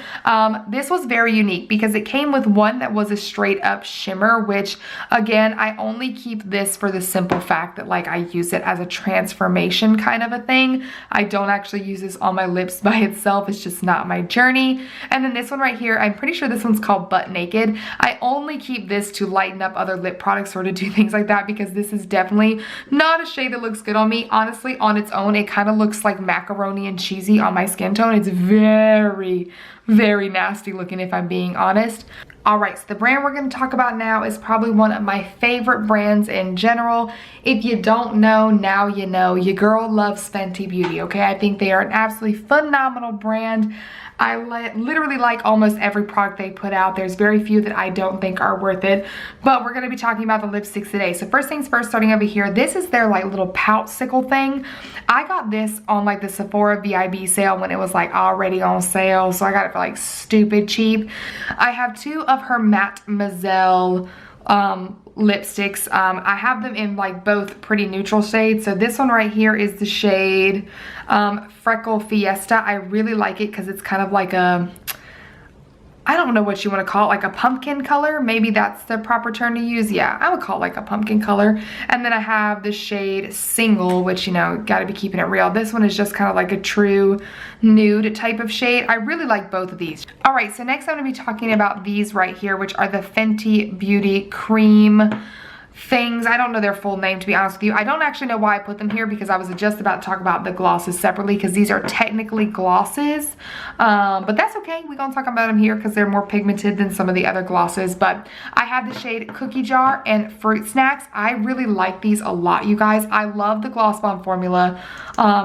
This was very unique because it came with one that was a straight up shimmer, which again, I only keep this for the simple fact that like I use it as a transformation kind of a thing. I don't actually use this on my lips by itself. It's just not my journey. And then this one right here, I'm pretty sure this one's called Butt Naked. I only keep this to lighten up other lip products or to do things like that because this is definitely not a shade that looks good on me. Honestly, on its own, it kind of looks like macaroni and cheesy on my skin tone. It's very, very nasty looking if I'm being honest. Alright, so the brand we're going to talk about now is probably one of my favorite brands in general. If you don't know, now you know. Your girl loves Fenty Beauty, okay? I think they are an absolutely phenomenal brand. I literally like almost every product they put out. There's very few that I don't think are worth it, but we're going to be talking about the lipsticks today. So first things first, starting over here, this is their like little poutsicle thing. I got this on like the Sephora VIB sale when it was like already on sale, so I got it for like stupid cheap. I have two of her Mademoiselle lipsticks. I have them in like both pretty neutral shades. So this one right here is the shade Freckle Fiesta. I really like it because it's kind of like a, I don't know what you want to call it, like a pumpkin color. Maybe that's the proper term to use. Yeah, I would call it like a pumpkin color. And then I have the shade Single, which, you know, got to be keeping it real. This one is just kind of like a true nude type of shade. I really like both of these. All right, so next I'm going to be talking about these right here, which are the Fenty Beauty Cream things. I don't know their full name, to be honest with you. I don't actually know why I put them here because I was just about to talk about the glosses separately because these are technically glosses, but that's okay. We're gonna talk about them here because they're more pigmented than some of the other glosses. But I have the shade Cookie Jar and Fruit Snacks. I really like these a lot, you guys. I love the Gloss Bomb formula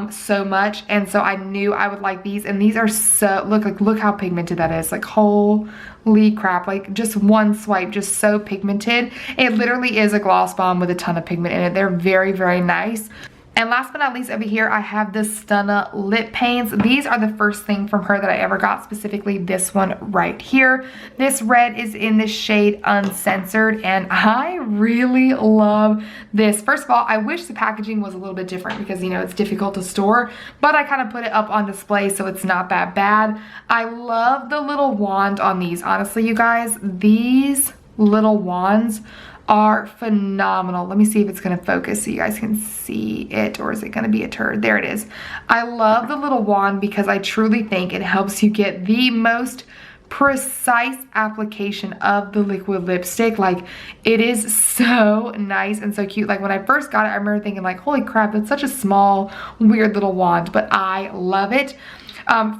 so much, and so I knew I would like these. And these are so, look how pigmented that is. Like, holy crap, like just one swipe, just so pigmented. It literally is a gloss bomb with a ton of pigment in it. They're very, very nice. And last but not least, over here, I have the Stunna lip paints. These are the first thing from her that I ever got, specifically this one right here. This red is in the shade Uncensored, and I really love this. First of all, I wish the packaging was a little bit different because, you know, it's difficult to store, but I kind of put it up on display, so it's not that bad. I love the little wand on these. Honestly, you guys, these little wands are phenomenal. Let me see if it's going to focus so you guys can see it, or is it going to be a turd? There it is. I love the little wand because I truly think it helps you get the most precise application of the liquid lipstick. Like, it is so nice and so cute. Like, when I first got it, I remember thinking like, holy crap, it's such a small, weird little wand, but I love it.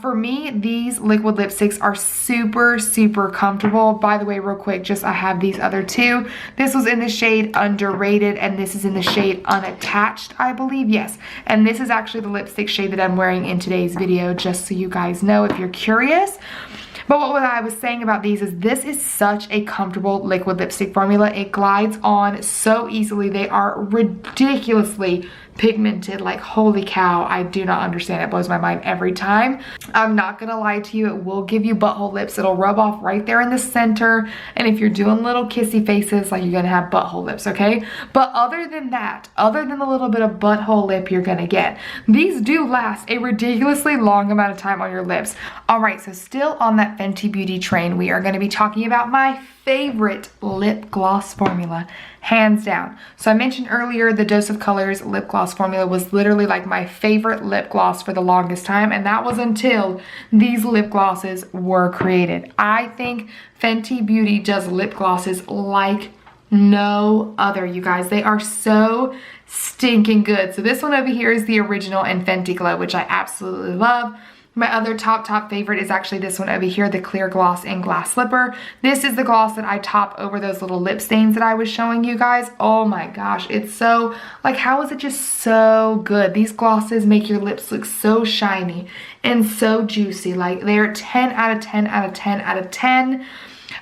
For me, these liquid lipsticks are super, super comfortable. By the way, real quick, just I have these other two. This was in the shade Underrated, and this is in the shade Unattached, I believe. Yes, and this is actually the lipstick shade that I'm wearing in today's video, just so you guys know if you're curious. But what I was saying about these is this is such a comfortable liquid lipstick formula. It glides on so easily. They are ridiculously pigmented. Like, holy cow, I do not understand. It blows my mind every time. I'm not gonna lie to you, it will give you butthole lips. It'll rub off right there in the center, and if you're doing little kissy faces, like, you're gonna have butthole lips, okay? But other than that, other than the little bit of butthole lip you're gonna get, these do last a ridiculously long amount of time on your lips. All right, so still on that Fenty Beauty train, we are gonna be talking about my favorite lip gloss formula, hands down. So I mentioned earlier the Dose of Colors lip gloss formula was literally like my favorite lip gloss for the longest time, and that was until these lip glosses were created. I think Fenty Beauty does lip glosses like no other, you guys. They are so stinking good. So this one over here is the original and Fenty Glow, which I absolutely love. My other top favorite is actually this one over here, the Clear Gloss in Glass Slipper. This is the gloss that I top over those little lip stains that I was showing you guys. Oh my gosh, it's so, like, how is it just so good? These glosses make your lips look so shiny and so juicy. Like, they're 10 out of 10 out of 10 out of 10.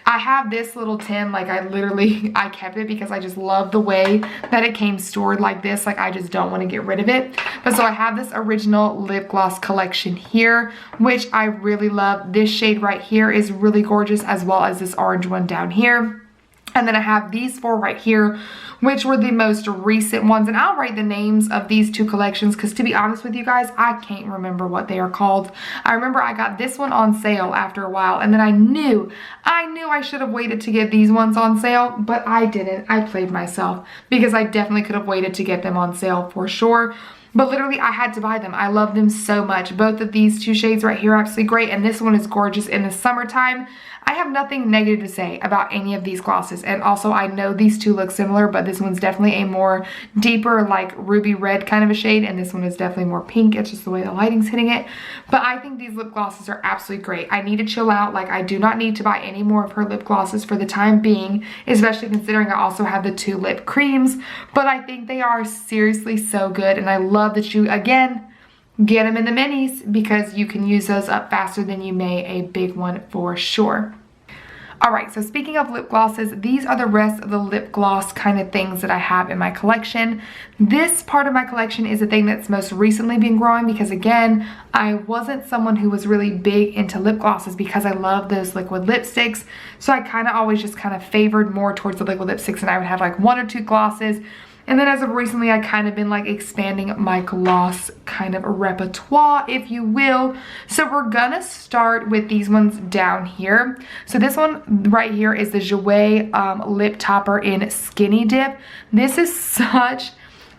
I have this little tin, like, I kept it because I just love the way that it came stored like this. Like, I just don't want to get rid of it. But so I have this original lip gloss collection here, which I really love. This shade right here is really gorgeous, as well as this orange one down here. And then I have these four right here, which were the most recent ones. And I'll write the names of these two collections because, to be honest with you guys, I can't remember what they are called. I remember I got this one on sale after a while, and then I knew I should have waited to get these ones on sale, but I didn't. I played myself because I definitely could have waited to get them on sale for sure. But literally, I had to buy them. I love them so much. Both of these two shades right here are absolutely great, and this one is gorgeous in the summertime. I have nothing negative to say about any of these glosses. And also, I know these two look similar, but this one's definitely a more deeper, like, ruby red kind of a shade, and this one is definitely more pink. It's just the way the lighting's hitting it. But I think these lip glosses are absolutely great. I need to chill out. Like, I do not need to buy any more of her lip glosses for the time being, especially considering I also have the two lip creams. But I think they are seriously so good, and I love that you, again, get them in the minis because you can use those up faster than you may a big one for sure. Alright, so speaking of lip glosses, these are the rest of the lip gloss kind of things that I have in my collection. This part of my collection is the thing that's most recently been growing because, again, I wasn't someone who was really big into lip glosses because I love those liquid lipsticks. So I kind of always just kind of favored more towards the liquid lipsticks, and I would have like one or two glosses. And then as of recently, I kind of been like expanding my gloss kind of repertoire, if you will. So we're gonna start with these ones down here. So this one right here is the Jouer lip topper in Skinny Dip. This is such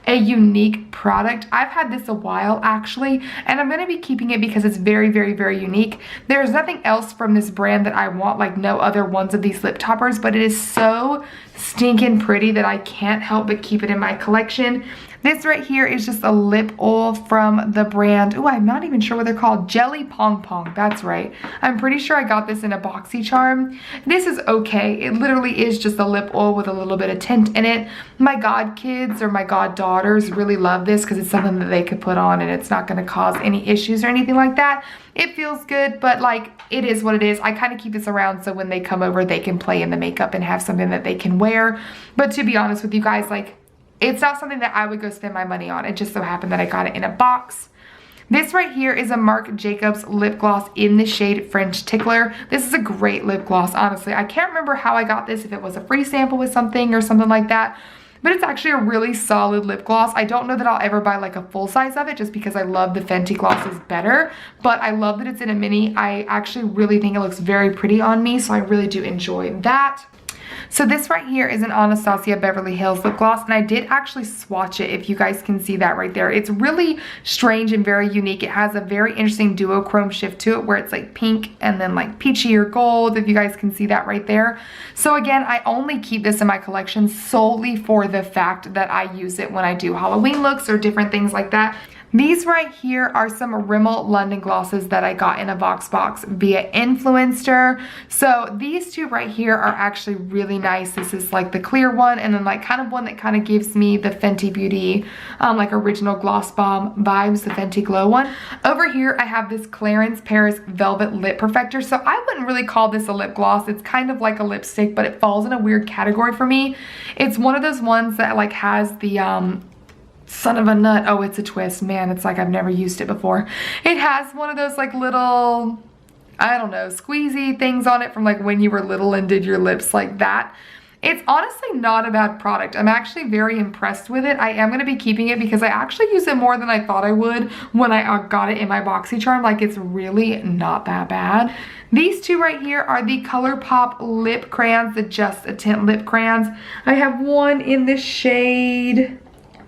a unique product. I've had this a while actually, and I'm gonna be keeping it because it's very, very, very unique. There's nothing else from this brand that I want, like no other ones of these lip toppers, but it is so stinking pretty that I can't help but keep it in my collection. This right here is just a lip oil from the brand, oh, I'm not even sure what they're called, Jelly Pong Pong, that's right. I'm pretty sure I got this in a BoxyCharm. This is okay. It literally is just a lip oil with a little bit of tint in it. My god kids or my god daughters really love this because it's something that they could put on and it's not gonna cause any issues or anything like that. It feels good, but like, it is what it is. I kind of keep this around so when they come over, they can play in the makeup and have something that they can wear. But to be honest with you guys, like, it's not something that I would go spend my money on. It just so happened that I got it in a box. This right here is a Marc Jacobs lip gloss in the shade French Tickler. This is a great lip gloss, honestly. I can't remember how I got this, if it was a free sample with something or something like that, but it's actually a really solid lip gloss. I don't know that I'll ever buy like a full size of it just because I love the Fenty glosses better, but I love that it's in a mini. I actually really think it looks very pretty on me, so I really do enjoy that. So this right here is an Anastasia Beverly Hills lip gloss, and I did actually swatch it, if you guys can see that right there. It's really strange and very unique. It has a very interesting duochrome shift to it where it's like pink and then like peachy or gold, if you guys can see that right there. So again, I only keep this in my collection solely for the fact that I use it when I do Halloween looks or different things like that. These right here are some Rimmel London glosses that I got in a box via Influencer. So these two right here are actually really nice. This is like the clear one, and then like kind of one that kind of gives me the Fenty Beauty like original gloss bomb vibes, the Fenty Glow one. Over here I have this Clarins Paris Velvet Lip Perfector. So I wouldn't really call this a lip gloss. It's kind of like a lipstick, but it falls in a weird category for me. It's one of those ones that like has the son of a nut. Oh, it's a twist. Man, it's like I've never used it before. It has one of those like little, I don't know, squeezy things on it from like when you were little and did your lips like that. It's honestly not a bad product. I'm actually very impressed with it. I am going to be keeping it because I actually use it more than I thought I would when I got it in my BoxyCharm. Like, it's really not that bad. These two right here are the Colourpop lip crayons, the Just a Tint lip crayons. I have one in the shade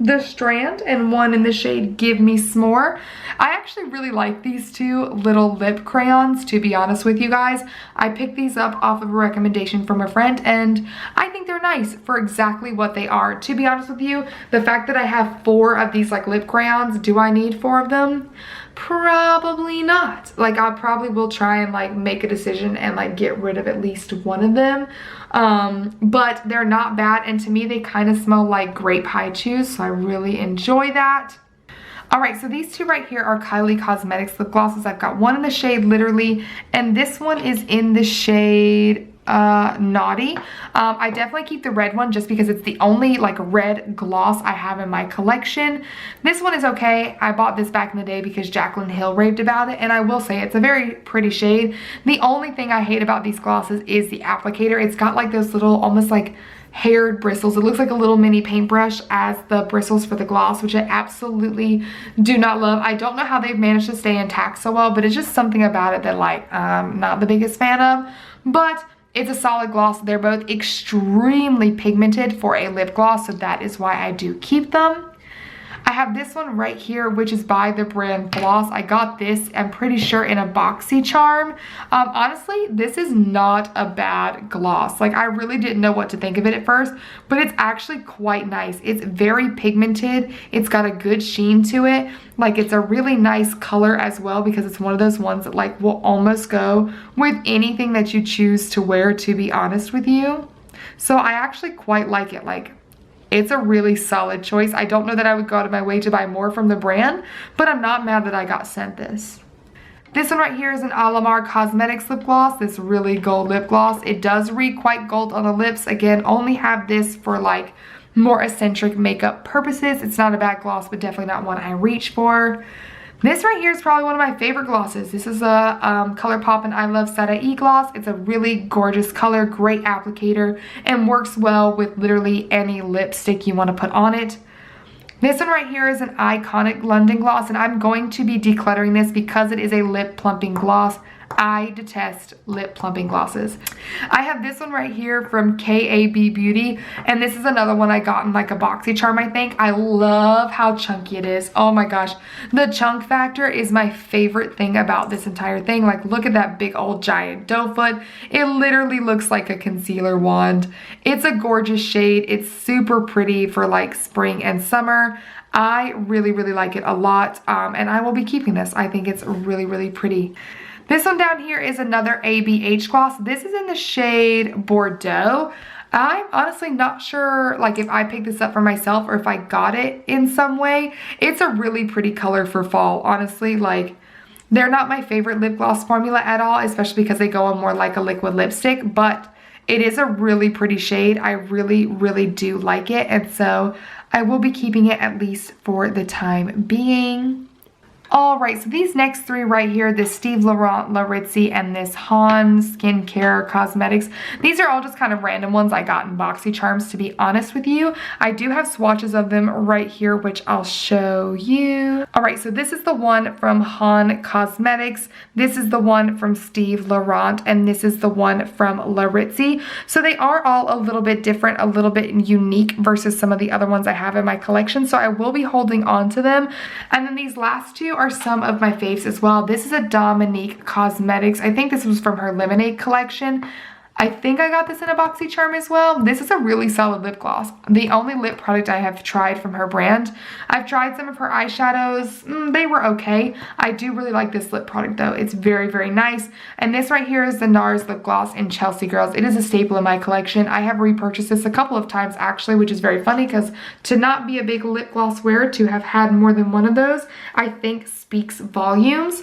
The Strand and one in the shade Give Me S'more. I actually really like these two little lip crayons, to be honest with you guys. I picked these up off of a recommendation from a friend, and I think they're nice for exactly what they are. To be honest with you, the fact that I have 4 of these like lip crayons, do I need 4 of them? Probably not. Like, I probably will try and like make a decision and like get rid of at least one of them. But they're not bad, and to me they kind of smell like grape high chews, so I really enjoy that. Alright, so these two right here are Kylie Cosmetics lip glosses. I've got one in the shade Literally, and this one is in the shade Naughty. I definitely keep the red one just because it's the only like red gloss I have in my collection. This one is okay. I bought this back in the day because Jaclyn Hill raved about it, and I will say it's a very pretty shade. The only thing I hate about these glosses is the applicator. It's got like those little almost like haired bristles. It looks like a little mini paintbrush as the bristles for the gloss, which I absolutely do not love. I don't know how they've managed to stay intact so well, but it's just something about it that like I'm not the biggest fan of. But it's a solid gloss. They're both extremely pigmented for a lip gloss, so that is why I do keep them. I have this one right here, which is by the brand Floss. I got this, I'm pretty sure, in a BoxyCharm. Honestly, this is not a bad gloss. Like, I really didn't know what to think of it at first, but it's actually quite nice. It's very pigmented. It's got a good sheen to it. Like, it's a really nice color as well because it's one of those ones that like will almost go with anything that you choose to wear, to be honest with you. So I actually quite like it. Like, it's a really solid choice. I don't know that I would go out of my way to buy more from the brand, but I'm not mad that I got sent this. This one right here is an Alamar Cosmetics lip gloss, this really gold lip gloss. It does read quite gold on the lips. Again, only have this for like more eccentric makeup purposes. It's not a bad gloss, but definitely not one I reach for. This right here is probably one of my favorite glosses. This is a Colourpop and I Love Sada gloss. It's a really gorgeous color, great applicator, and works well with literally any lipstick you want to put on it. This one right here is an Iconic London gloss, and I'm going to be decluttering this because it is a lip plumping gloss. I detest lip plumping glosses. I have this one right here from KAB Beauty, and this is another one I got in like a BoxyCharm, I think. I love how chunky it is. Oh my gosh. The chunk factor is my favorite thing about this entire thing. Like, look at that big old giant doe foot. It literally looks like a concealer wand. It's a gorgeous shade. It's super pretty for like spring and summer. I really, really like it a lot, and I will be keeping this. I think it's really, really pretty. This one down here is another ABH gloss. This is in the shade Bordeaux. I'm honestly not sure like if I picked this up for myself or if I got it in some way. It's a really pretty color for fall, honestly. Like, they're not my favorite lip gloss formula at all, especially because they go on more like a liquid lipstick, but it is a really pretty shade. I really, really do like it, and so I will be keeping it at least for the time being. All right, so these next three right here, this Steve Laurent Larizzi and this Han Skincare Cosmetics, these are all just kind of random ones I got in BoxyCharms, to be honest with you. I do have swatches of them right here, which I'll show you. All right, so this is the one from Han Cosmetics. This is the one from Steve Laurent, and this is the one from Larizzi. So they are all a little bit different, a little bit unique versus some of the other ones I have in my collection. So I will be holding on to them. And then these last two are some of my faves as well. This is a Dominique Cosmetics. I think this was from her Lemonade collection. I think I got this in a BoxyCharm as well. This is a really solid lip gloss. The only lip product I have tried from her brand. I've tried some of her eyeshadows. They were okay. I do really like this lip product though. It's very, very nice. And this right here is the NARS lip gloss in Chelsea Girls. It is a staple in my collection. I have repurchased this a couple of times actually, which is very funny because to not be a big lip gloss wearer, to have had more than one of those, I think speaks volumes.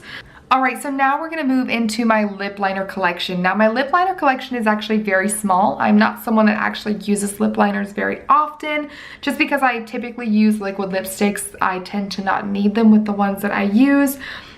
All right, so now we're gonna move into my lip liner collection. Now my lip liner collection is actually very small. I'm not someone that actually uses lip liners very often. Just because I typically use liquid lipsticks, I tend to not need them with the ones that I use.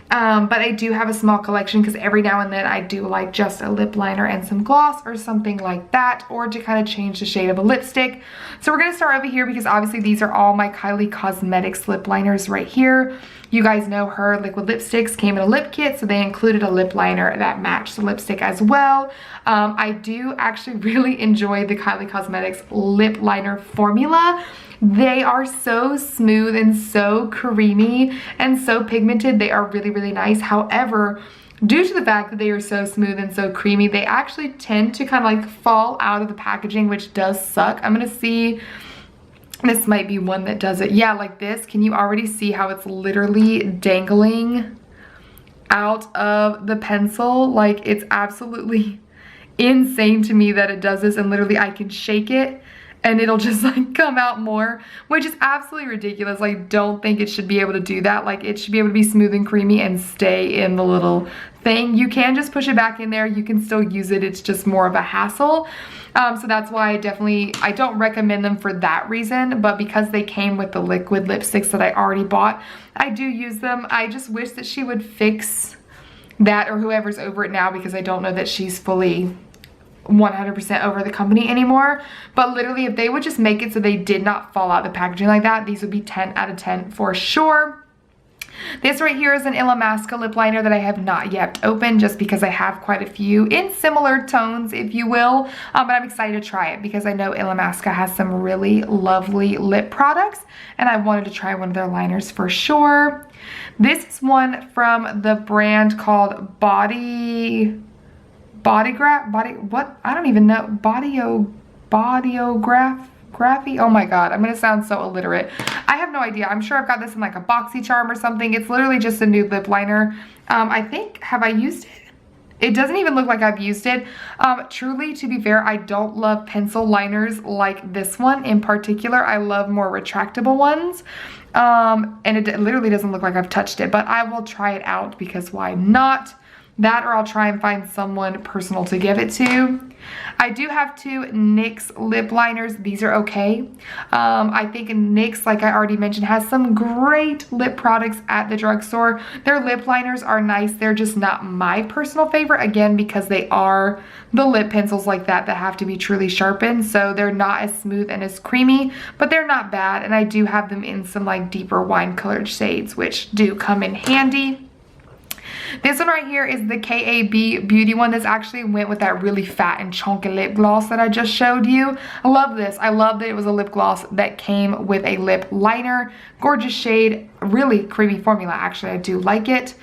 But I do have a small collection because every now and then I do like just a lip liner and some gloss or something like that, or to kind of change the shade of a lipstick. So we're gonna start over here because obviously these are all my Kylie Cosmetics lip liners right here. You guys know her liquid lipsticks came in a lip kit, so they included a lip liner that matched the lipstick as well. I do actually really enjoy the Kylie Cosmetics lip liner formula. They are so smooth and so creamy and so pigmented. They are really, really nice. However, due to the fact that they are so smooth and so creamy, they actually tend to kind of like fall out of the packaging, which does suck. I'm gonna see, this might be one that does it. Yeah, like this. Can you already see how it's literally dangling out of the pencil? Like, it's absolutely insane to me that it does this, and literally I can shake it and it'll just like come out more, which is absolutely ridiculous. I don't think it should be able to do that. Like, it should be able to be smooth and creamy and stay in the little thing. You can just push it back in there. You can still use it. It's just more of a hassle. So that's why I don't recommend them for that reason, but because they came with the liquid lipsticks that I already bought, I do use them. I just wish that she would fix that, or whoever's over it now, because I don't know that she's fully 100% over the company anymore. But literally, if they would just make it so they did not fall out of the packaging like that, these would be 10 out of 10 for sure. This right here is an Illamasqua lip liner that I have not yet opened, just because I have quite a few in similar tones, if you will. But I'm excited to try it because I know Illamasqua has some really lovely lip products, and I wanted to try one of their liners for sure. This is one from the brand called Bodygraph. Oh my god, I'm gonna sound so illiterate. I have no idea. I'm sure I've got this in like a BoxyCharm or something. It's literally just a nude lip liner. I think, have I used it? It doesn't even look like I've used it. Truly, to be fair, I don't love pencil liners like this one in particular. I love more retractable ones. And it literally doesn't look like I've touched it, but I will try it out because why not? That, or I'll try and find someone personal to give it to. I do have two NYX lip liners. These are okay. I think NYX, like I already mentioned, has some great lip products at the drugstore. Their lip liners are nice. They're just not my personal favorite, again, because they are the lip pencils like that have to be truly sharpened. So they're not as smooth and as creamy, but they're not bad. And I do have them in some like deeper wine colored shades, which do come in handy. This one right here is the KAB Beauty one. This actually went with that really fat and chunky lip gloss that I just showed you. I love this. I love that it was a lip gloss that came with a lip liner. Gorgeous shade, really creamy formula. Actually, I do like it.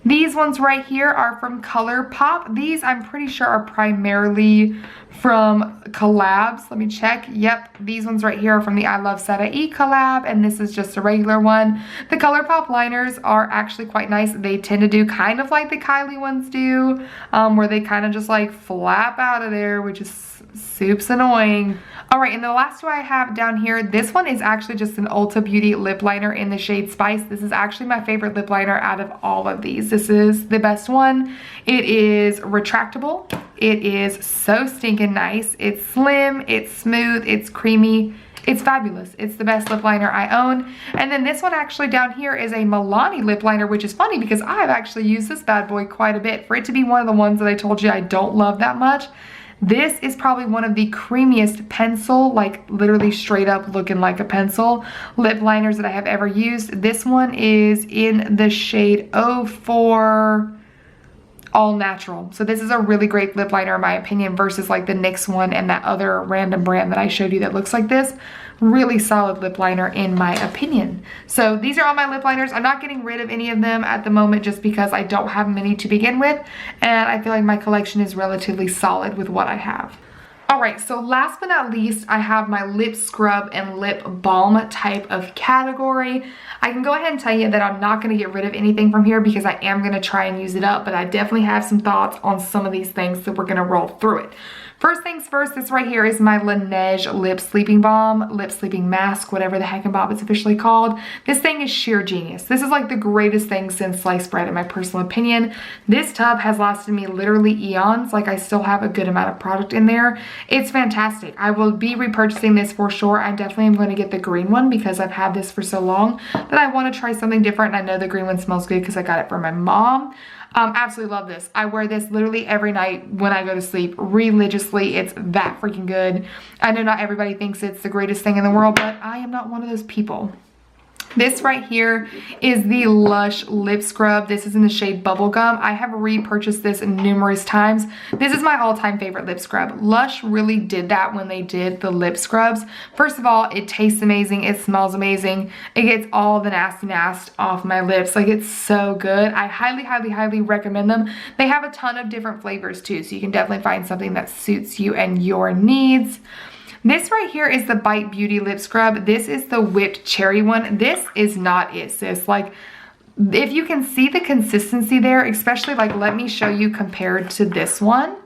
These ones right here are from Colourpop. These, I'm pretty sure, are primarily from collabs. Let me check. Yep, these ones right here are from the I Love Seta E collab, and this is just a regular one. The Colourpop liners are actually quite nice. They tend to do kind of like the Kylie ones do, where they kind of just like flap out of there, which is soups annoying. All right, and the last one I have down here, this one is actually just an Ulta Beauty lip liner in the shade Spice. This is actually my favorite lip liner out of all of these. This is the best one. It is retractable. It is so stinking nice. It's slim, it's smooth, it's creamy. It's fabulous. It's the best lip liner I own. And then this one actually down here is a Milani lip liner, which is funny because I've actually used this bad boy quite a bit. For it to be one of the ones that I told you I don't love that much, this is probably one of the creamiest pencil, like literally straight up looking like a pencil lip liners that I have ever used. This one is in the shade 04 All Natural. So this is a really great lip liner in my opinion versus like the NYX one and that other random brand that I showed you that looks like this. Really solid lip liner in my opinion. So these are all my lip liners. I'm not getting rid of any of them at the moment just because I don't have many to begin with, and I feel like my collection is relatively solid with what I have. All right, so last but not least, I have my lip scrub and lip balm type of category. I can go ahead and tell you that I'm not going to get rid of anything from here because I am going to try and use it up, but I definitely have some thoughts on some of these things, so we're going to roll through it. First things first, this right here is my Laneige Lip Sleeping Balm, Lip Sleeping Mask, whatever the heck and bob it's officially called. This thing is sheer genius. This is like the greatest thing since sliced bread in my personal opinion. This tub has lasted me literally eons. Like I still have a good amount of product in there. It's fantastic. I will be repurchasing this for sure. I definitely am going to get the green one because I've had this for so long that I want to try something different. And I know the green one smells good because I got it from my mom. Absolutely love this. I wear this literally every night when I go to sleep religiously. It's that freaking good. I know not everybody thinks it's the greatest thing in the world, but I am not one of those people. This right here is the Lush Lip Scrub. This is in the shade Bubblegum. I have repurchased this numerous times. This is my all-time favorite lip scrub. Lush really did that when they did the lip scrubs. First of all, it tastes amazing. It smells amazing. It gets all the nasty off my lips. Like, it's so good. I highly, highly, highly recommend them. They have a ton of different flavors too, so you can definitely find something that suits you and your needs. This right here is the Bite Beauty Lip Scrub. This is the whipped cherry one. This is not it, sis. Like, if you can see the consistency there, especially like, let me show you compared to this one.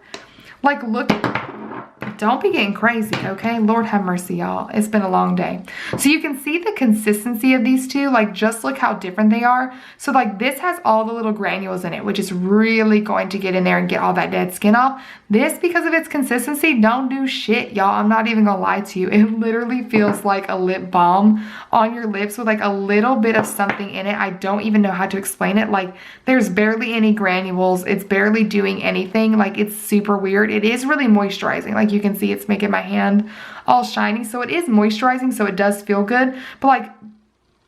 Like, look, don't be getting crazy, okay? Lord have mercy, y'all. It's been a long day. So you can see the consistency of these two. Like, just look how different they are. So like, this has all the little granules in it, which is really going to get in there and get all that dead skin off. This, because of its consistency, don't do shit, y'all. I'm not even gonna lie to you. It literally feels like a lip balm on your lips with like a little bit of something in it. I don't even know how to explain it. Like, there's barely any granules. It's barely doing anything. Like, it's super weird. It is really moisturizing. Like, you can see it's making my hand all shiny. So it is moisturizing, so it does feel good. But like,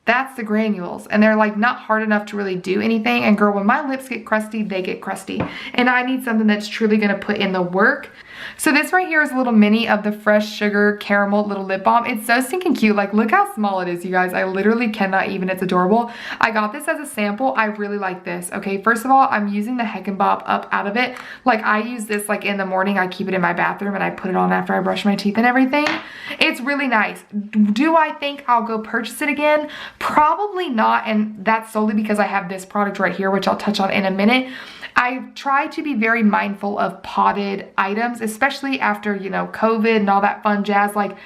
that's the granules, and they're like not hard enough to really do anything. And girl, when my lips get crusty, they get crusty, and I need something that's truly gonna put in the work. So this right here is a little mini of the Fresh Sugar Caramel Little Lip Balm. It's so stinking cute. Like, look how small it is, you guys. I literally cannot even. It's adorable. I got this as a sample. I really like this. Okay, first of all, I'm using the Heck and Bob up out of it. Like, I use this like in the morning. I keep it in my bathroom and I put it on after I brush my teeth and everything. It's really nice. Do I think I'll go purchase it again? Probably not, and that's solely because I have this product right here, which I'll touch on in a minute. I try to be very mindful of potted items, especially after, you know, COVID and all that fun jazz. Like,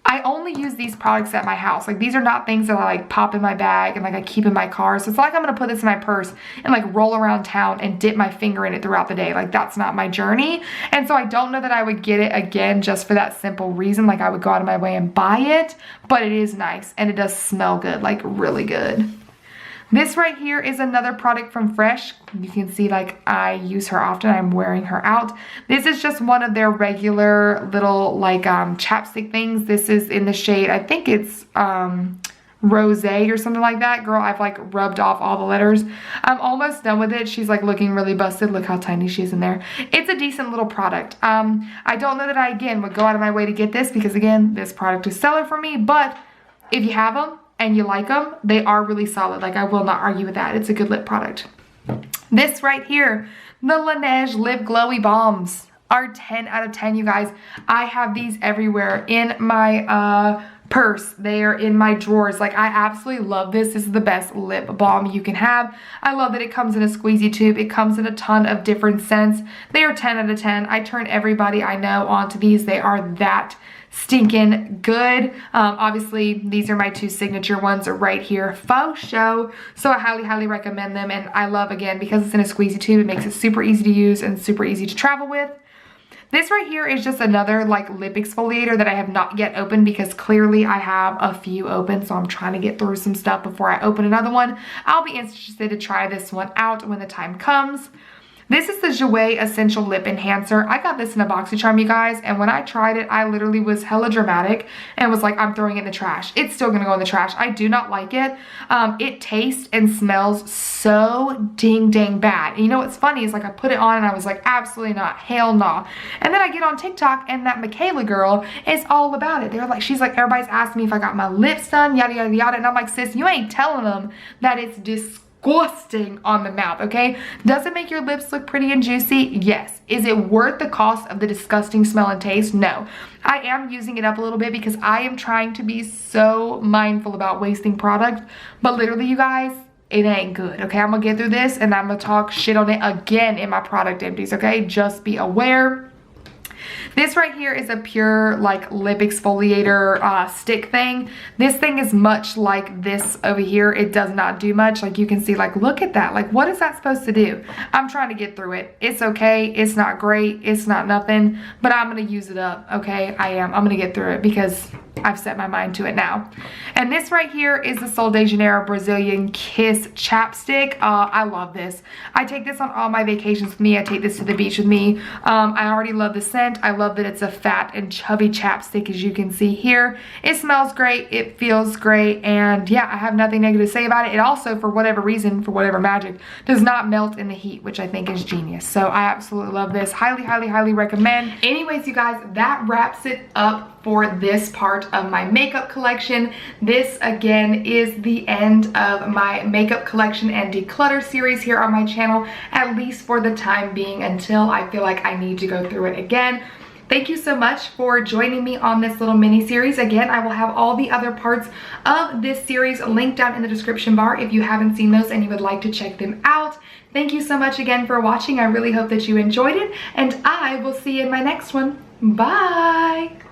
I only use these products at my house. Like, these are not things that I like pop in my bag and like I keep in my car. So it's like I'm gonna put this in my purse and like roll around town and dip my finger in it throughout the day. Like, that's not my journey. And so I don't know that I would get it again just for that simple reason. Like, I would go out of my way and buy it, but it is nice and it does smell good, like really good. This right here is another product from Fresh. You can see like I use her often. I'm wearing her out. This is just one of their regular little like chapstick things. This is in the shade, I think it's Rosé or something like that. Girl, I've like rubbed off all the letters. I'm almost done with it. She's like looking really busted. Look how tiny she is in there. It's a decent little product. I don't know that I again would go out of my way to get this because again, this product is stellar for me, but if you have them and you like them, they are really solid. Like, I will not argue with that. It's a good lip product. This right here, the Laneige Lip Glowy Balms are 10 out of 10, you guys. I have these everywhere in my purse. They are in my drawers. Like, I absolutely love this. This is the best lip balm you can have. I love that it comes in a squeezy tube. It comes in a ton of different scents. They are 10 out of 10. I turn everybody I know onto these. They are that stinking good. Obviously these are my two signature ones right here, faux show. So I highly, highly recommend them. And I love, again, because it's in a squeezy tube, it makes it super easy to use and super easy to travel with. This right here is just another like lip exfoliator that I have not yet opened because clearly I have a few open, so I'm trying to get through some stuff before I open another one. I'll be interested to try this one out when the time comes. This is the Jeffree Essential Lip Enhancer. I got this in a BoxyCharm, you guys, and when I tried it, I literally was hella dramatic and was like, I'm throwing it in the trash. It's still gonna go in the trash. I do not like it. It tastes and smells so ding dang bad. And you know what's funny is like I put it on and I was like, absolutely not, hell no. And then I get on TikTok and that Michaela girl is all about it. They're like, she's like, everybody's asking me if I got my lips done, yada yada yada. And I'm like, sis, you ain't telling them that it's disgusting on the mouth, okay? Does it make your lips look pretty and juicy? Yes. Is it worth the cost of the disgusting smell and taste? No. I am using it up a little bit because I am trying to be so mindful about wasting product, but literally, you guys, it ain't good, okay? I'm gonna get through this and I'm gonna talk shit on it again in my product empties, okay? Just be aware. This right here is a pure like lip exfoliator stick thing. This thing is much like this over here. It does not do much. Like you can see, like, look at that. Like, what is that supposed to do? I'm trying to get through it. It's okay. It's not great. It's not nothing, but I'm going to use it up. Okay. I'm going to get through it because I've set my mind to it now. And this right here is the Sol de Janeiro Brazilian Kiss chapstick. I love this. I take this on all my vacations with me. I take this to the beach with me. I already love the scent. I love that it's a fat and chubby chapstick, as you can see here. It smells great. It feels great. And yeah, I have nothing negative to say about it. It also, for whatever reason, for whatever magic, does not melt in the heat, which I think is genius. So I absolutely love this. Highly, highly, highly recommend. Anyways, you guys, that wraps it up for this part of my makeup collection. This again is the end of my makeup collection and declutter series here on my channel, at least for the time being, until I feel like I need to go through it again. Thank you so much for joining me on this little mini series. Again, I will have all the other parts of this series linked down in the description bar if you haven't seen those and you would like to check them out. Thank you so much again for watching. I really hope that you enjoyed it, and I will see you in my next one. Bye!